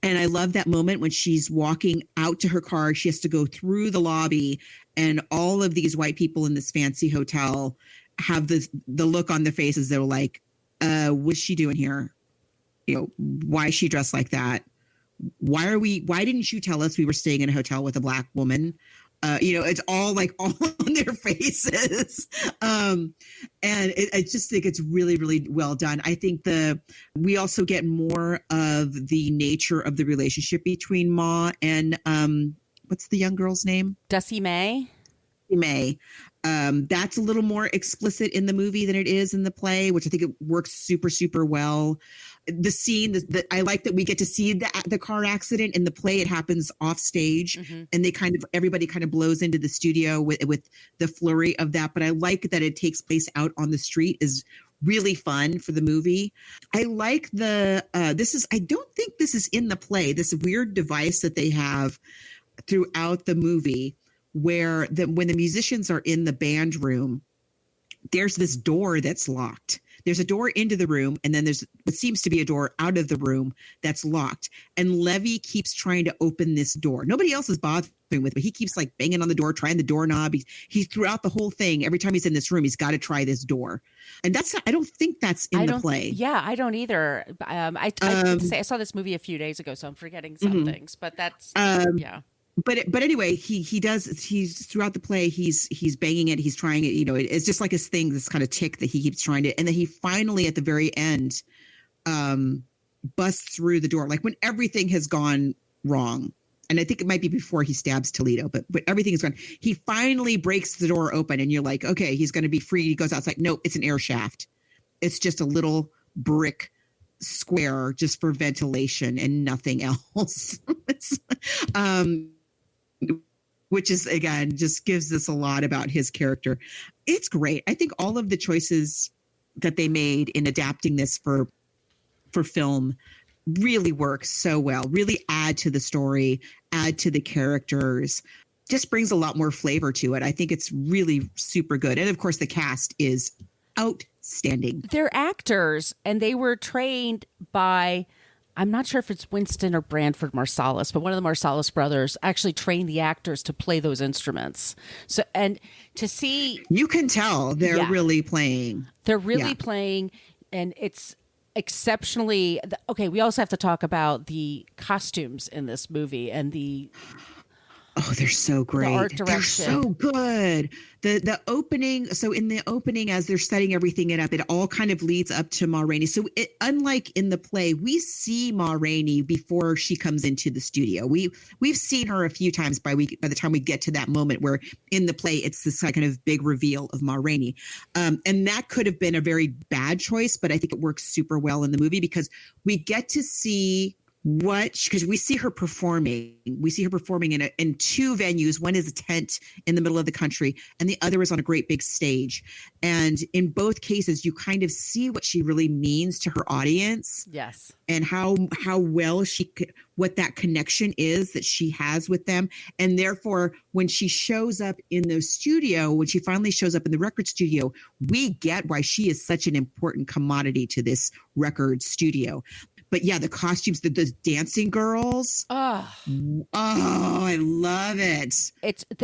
And I love that moment when she's walking out to her car. She has to go through the lobby and all of these white people in this fancy hotel have the look on their faces. They're like, what's she doing here? Why is she dressed like that? Why didn't you tell us we were staying in a hotel with a black woman? It's all on their faces. And I just think it's really, really well done. I think we also get more of the nature of the relationship between Ma and, what's the young girl's name? Dussie May. That's a little more explicit in the movie than it is in the play, which I think it works super, super well. The scene that I like that we get to see the car accident in the play. It happens off stage, mm-hmm. and everybody kind of blows into the studio with the flurry of that. But I like that it takes place out on the street is really fun for the movie. I like I don't think this is in the play, this weird device that they have throughout the movie where when the musicians are in the band room, there's this door that's locked. There's a door into the room, and then there's what seems to be a door out of the room that's locked. And Levee keeps trying to open this door. Nobody else is bothering with it, but he keeps banging on the door, trying the doorknob. He's throughout the whole thing. Every time he's in this room, he's got to try this door. And I don't think that's in the play. Yeah, I don't either. I saw this movie a few days ago, so I'm forgetting some mm-hmm. things, but that's, yeah. But anyway, he's throughout the play, he's banging it. He's trying it. It's just like his thing, this kind of tick that he keeps trying to, and then he finally at the very end, busts through the door. Like when everything has gone wrong. And I think it might be before he stabs Toledo, but everything is gone. He finally breaks the door open and you're like, okay, he's going to be free. He goes outside. No, it's an air shaft. It's just a little brick square just for ventilation and nothing else. Which is, again, just gives us a lot about his character. It's great. I think all of the choices that they made in adapting this for film really work so well, really add to the story, add to the characters, just brings a lot more flavor to it. I think it's really super good. And of course, the cast is outstanding. They're actors, and they were trained by, I'm not sure if it's Winston or Branford Marsalis, but one of the Marsalis brothers actually trained the actors to play those instruments. So, and to see, you can tell they're really playing. They're really playing, and it's exceptionally okay. We also have to talk about the costumes in this movie and the. Oh, they're so great. The art direction. They're so good. The opening, so in the opening, as they're setting everything up, it all kind of leads up to Ma Rainey. So unlike in the play, we see Ma Rainey before she comes into the studio. We've seen her a few times by the time we get to that moment where in the play, it's this kind of big reveal of Ma Rainey. And that could have been a very bad choice, but I think it works super well in the movie because we get to see because we see her performing. We see her performing in two venues. One is a tent in the middle of the country, and the other is on a great big stage. And in both cases, you kind of see what she really means to her audience. Yes. And how well what that connection is that she has with them. And therefore, when she shows up in the studio, when she finally shows up in the record studio, we get why she is such an important commodity to this record studio. But yeah, the costumes, the dancing girls. Oh, I love it.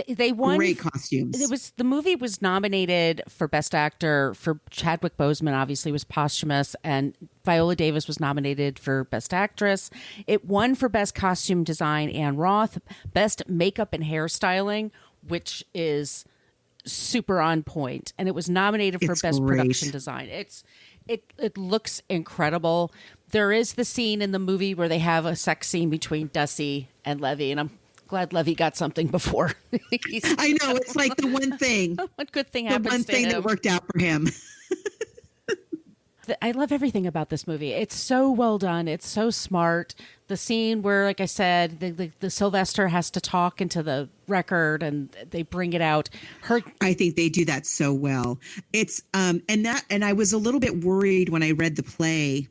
They won. Great costumes. The movie was nominated for Best Actor for Chadwick Boseman, obviously was posthumous, and Viola Davis was nominated for Best Actress. It won for Best Costume Design, Anne Roth, Best Makeup and Hairstyling, which is super on point, and it was nominated for Best Production Design. It looks incredible. There is the scene in the movie where they have a sex scene between Dusty and Levee, and I'm glad Levee got something before. I know, it's like the one thing. One good thing happens to him. The one thing that worked out for him. I love everything about this movie. It's so well done. It's so smart. The scene where, like I said, the Sylvester has to talk into the record and they bring it out. I think they do that so well. It's and I was a little bit worried when I read the play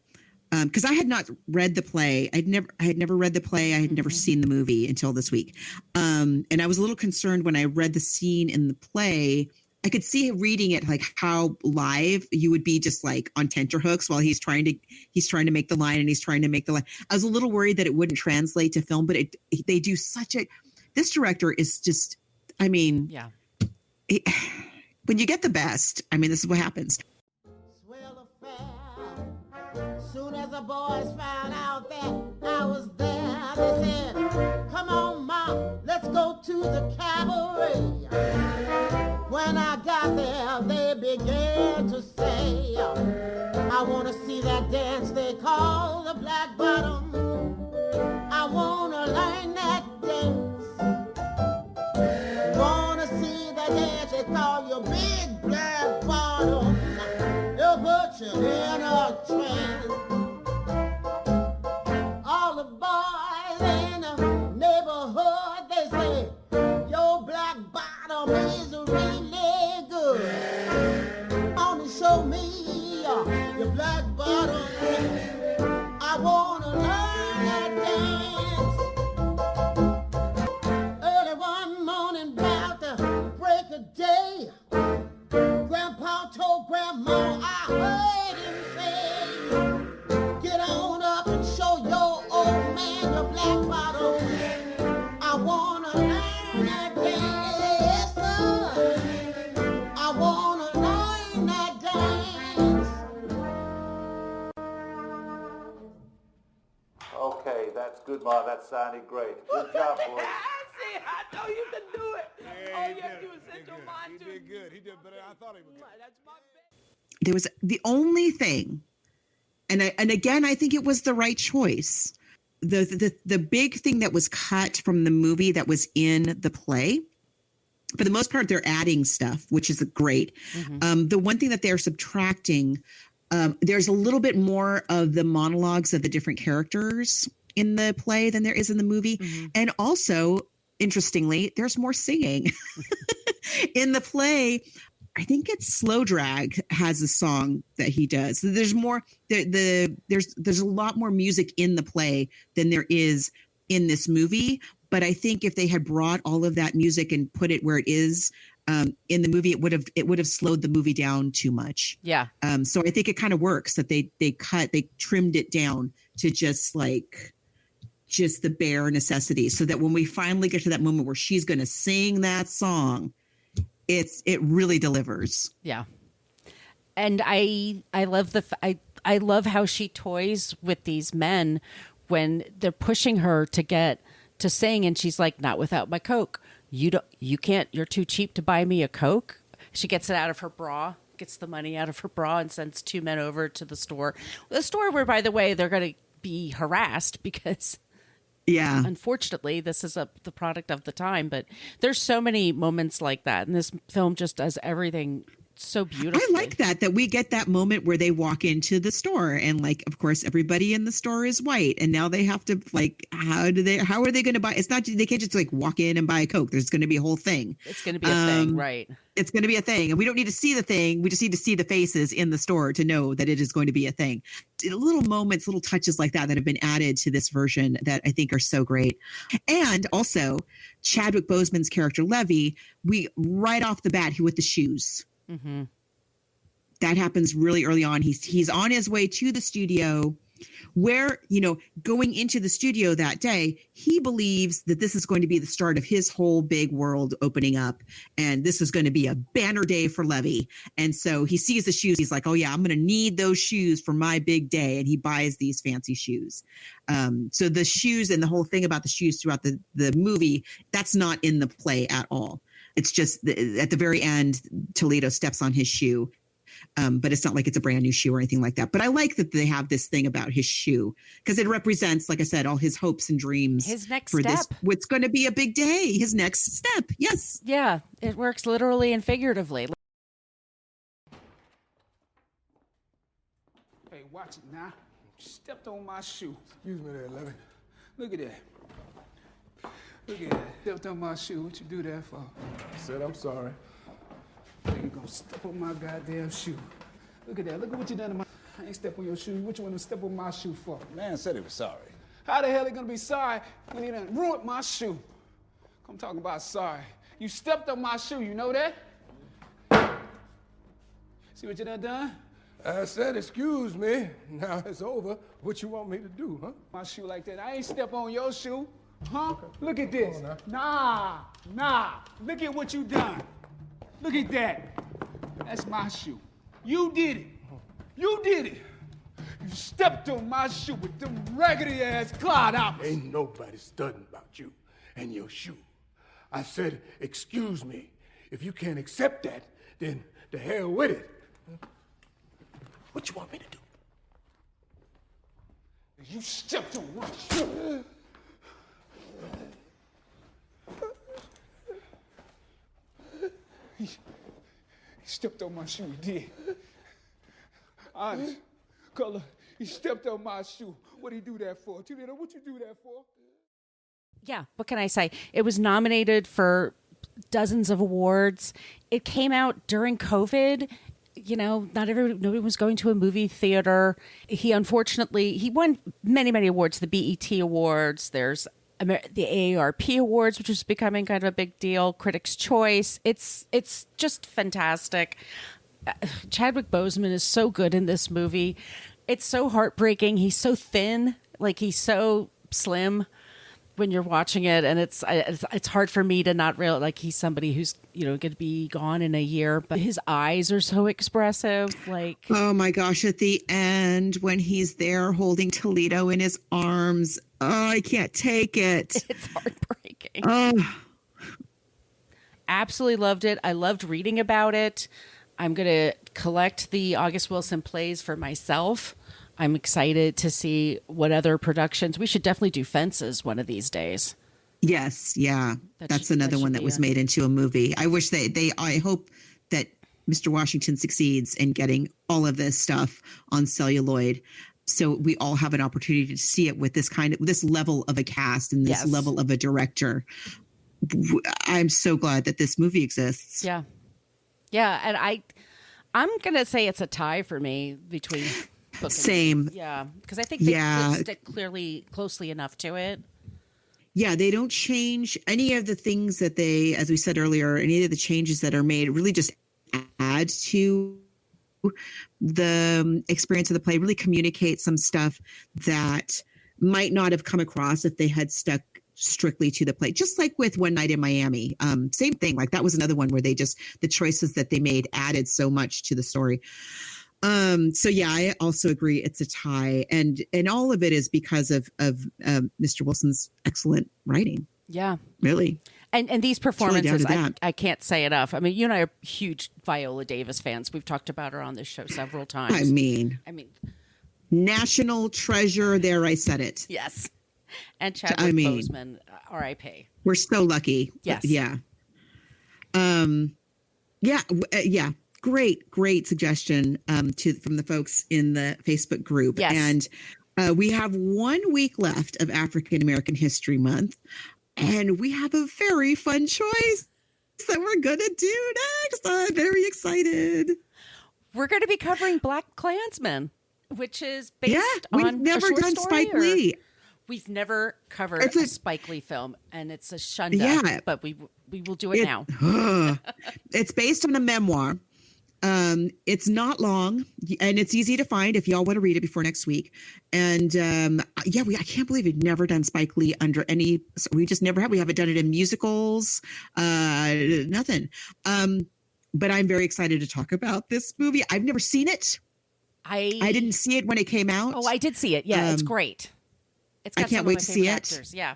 because I had not read the play. I had never read the play. I had never seen the movie until this week. And I was a little concerned when I read the scene in the play. I could see reading it like how live you would be just like on tenterhooks while he's trying to make the line and he's trying to make the line. I was a little worried that it wouldn't translate to film, but they do this director is just, I mean, yeah. When you get the best, I mean, this is what happens. Swell affair. Soon as the boys found out that I was there, they said, "Come on, Mom, let's go to the cabaret." When I got there, they began to say, "I want to see that dance they call the black bottom. I want to learn that dance. Want to see that dance they call your big black bottom. It'll put you in a trance." All the boys in the neighborhood, they say, "Your black bottom is really good. Want to show me your black bottom. I want to learn that dance." Early one morning, about the break of day, Grandpa told Grandma, I heard him say, "Get on up and show your old man your black bottom. I want to learn that dance. I want to learn that dance." Okay, that's good, Ma. That sounded great. Good job, boys. See, I know you can do it. Yeah, he did good. He did better than I thought he would. That's my best. There was the only thing, and again, I think it was the right choice. The big thing that was cut from the movie that was in the play, for the most part, they're adding stuff, which is great. Mm-hmm. The one thing that they're subtracting, there's a little bit more of the monologues of the different characters in the play than there is in the movie. Mm-hmm. And also, interestingly, there's more singing. In the play, I think it's Slow Drag has a song that he does. There's more. There's a lot more music in the play than there is in this movie. But I think if they had brought all of that music and put it where it is in the movie, it would have slowed the movie down too much. Yeah. So I think it kind of works that they trimmed it down to just the bare necessities, so that when we finally get to that moment where she's going to sing that song, it really delivers. Yeah. And I love I love how she toys with these men when they're pushing her to get to sing, and she's like, "Not without my Coke. You can't, you're too cheap to buy me a Coke." She gets it out of her bra, gets the money out of her bra, and sends two men over to the store. The store where, by the way, they're going to be harassed because, yeah, unfortunately, this is the product of the time. But there's so many moments like that, and this film just does everything so beautifully. I like that we get that moment where they walk into the store and like, of course, everybody in the store is white. And now they have to like, how are they going to buy? It's not, they can't just like walk in and buy a Coke. There's going to be a whole thing. It's going to be a thing, right? It's going to be a thing. And we don't need to see the thing. We just need to see the faces in the store to know that it is going to be a thing. Little moments, little touches like that have been added to this version that I think are so great. And also Chadwick Boseman's character, Levee, we right off the bat, with the shoes. Mm-hmm. That happens really early on. He's on his way to the studio where, going into the studio that day, he believes that this is going to be the start of his whole big world opening up. And this is going to be a banner day for Levee. And so he sees the shoes. He's like, oh yeah, I'm going to need those shoes for my big day. And he buys these fancy shoes. So the shoes and the whole thing about the shoes throughout the movie, that's not in the play at all. It's just at the very end, Toledo steps on his shoe. But it's not like it's a brand new shoe or anything like that. But I like that they have this thing about his shoe because it represents, like I said, all his hopes and dreams. His next for step. This, what's going to be a big day. His next step. Yes. Yeah, it works literally and figuratively. Hey, watch it now. Stepped on my shoe. Excuse me there, Levee. Look at that. Look at that. Stepped on my shoe. What you do that for? I said I'm sorry. You gonna step on my goddamn shoe. Look at that. Look at what you done to my... I ain't step on your shoe. What you want to step on my shoe for? Man said he was sorry. How the hell he gonna be sorry when he done ruined my shoe? Come talking about sorry. You stepped on my shoe, you know that? See what you done? I said, excuse me. Now it's over. What you want me to do, huh? My shoe like that. I ain't step on your shoe. Huh? Look at this. Nah. Look at what you done. Look at that. That's my shoe. You did it. You stepped on my shoe with them raggedy ass clod out. Ain't nobody studying about you and your shoe. I said, excuse me. If you can't accept that, then the hell with it. What you want me to do? You stepped on my shoe. He stepped on my shoe, he did. Honest. Cutler, he stepped on my shoe. What'd he do that for? Toledo, what you do that for? Yeah, what can I say? It was nominated for dozens of awards. It came out during COVID. Nobody was going to a movie theater. He won many awards, the BET Awards. There's the AARP Awards, which is becoming kind of a big deal. Critics' Choice. It's just fantastic. Chadwick Boseman is so good in this movie. It's so heartbreaking. He's so thin, like he's so slim when you're watching it, and it's hard for me to not realize like he's somebody who's going to be gone in a year. But his eyes are so expressive. Like, oh my gosh, at the end when he's there holding Toledo in his arms, oh, I can't take it. It's heartbreaking. Oh, absolutely loved it. I loved reading about it. I'm going to collect the August Wilson plays for myself. I'm excited to see what other productions. We should definitely do Fences one of these days. Yes, yeah. That's another one that was made into a movie. I wish I hope that Mr. Washington succeeds in getting all of this stuff on celluloid, so we all have an opportunity to see it with this level of a cast and this level of a director. I'm so glad that this movie exists. Yeah. Yeah, and I'm going to say it's a tie for me between book and Same. movie. Yeah, because I think they stick closely enough to it. Yeah, they don't change any of the things that they, as we said earlier, any of the changes that are made really just add to the experience of the play, really communicate some stuff that might not have come across if they had stuck strictly to the play, just like with One Night in Miami. Same thing. Like that was another one where they just, the choices that they made added so much to the story. So yeah, I also agree it's a tie, and all of it is because of Mr. Wilson's excellent writing. Yeah, really. And these performances, really I can't say enough. I mean, you and I are huge Viola Davis fans. We've talked about her on this show several times. I mean, national treasure. There, I said it. Yes. And Chadwick Boseman, R.I.P. We're so lucky. Yes. Yeah. Yeah. great suggestion from the folks in the Facebook group. Yes. And we have 1 week left of African American History Month, and we have a very fun choice that we're going to do next. I'm very excited. We're going to be covering Black Klansman, which is based on we've never a short done story, Spike Lee. We've never covered a Spike Lee film, and it's a shunda. Yeah. But we will do it now. It's based on a memoir. It's not long, and it's easy to find if y'all want to read it before next week. And I can't believe we've never done Spike Lee under any. We just never have. We haven't done it in musicals. Nothing. But I'm very excited to talk about this movie. I've never seen it. I didn't see it when it came out. Oh, I did see it. Yeah, it's great. It's got I can't some wait of my to see favorite it. actors. Yeah.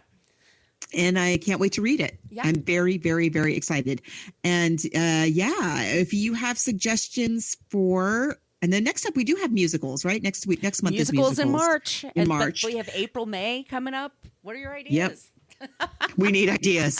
And I can't wait to read it. Yeah. I'm very, very, very excited. And if you have suggestions and then next up we do have musicals, right? Next month Musicals is in March. In March. We have April, May coming up. What are your ideas? Yep. We need ideas.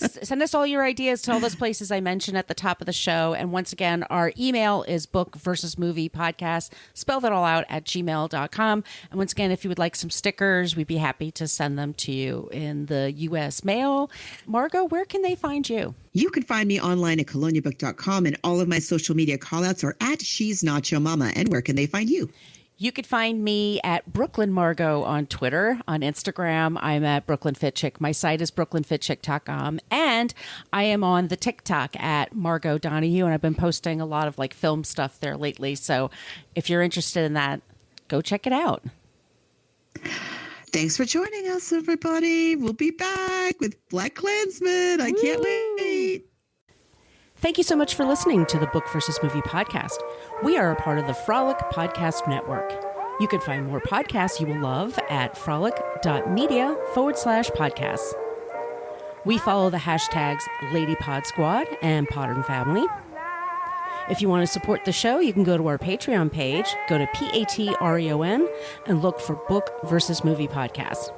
Send us all your ideas to all those places I mentioned at the top of the show. And once again, our email is book versus movie podcast. Spell that all out at gmail.com. And once again, if you would like some stickers, we'd be happy to send them to you in the U.S. mail. Margot, where can they find you? You can find me online at coloniabook.com, and all of my social media callouts are at She's Not Your Mama. And where can they find you? You could find me at Brooklyn Margot on Twitter. On Instagram, I'm at Brooklyn Fit Chick. My site is brooklynfitchick.com. And I am on the TikTok at Margot Donahue. And I've been posting a lot of film stuff there lately. So if you're interested in that, go check it out. Thanks for joining us, everybody. We'll be back with Black Klansman. I can't wait. Thank you so much for listening to the Book versus Movie podcast. We are a part of the Frolic Podcast Network. You can find more podcasts you will love at frolic.media/podcasts. We follow the hashtags LadyPodSquad and Podern Family. If you want to support the show, you can go to our Patreon page, go to Patreon, and look for Book versus Movie podcast.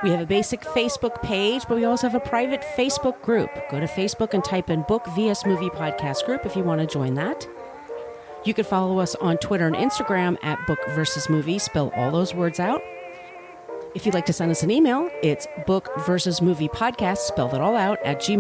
We have a basic Facebook page, but we also have a private Facebook group. Go to Facebook and type in Book vs. Movie Podcast Group if you want to join that. You can follow us on Twitter and Instagram at Book vs. Movie. Spell all those words out. If you'd like to send us an email, it's Book vs. Movie Podcast, spell that all out, at gmail.com.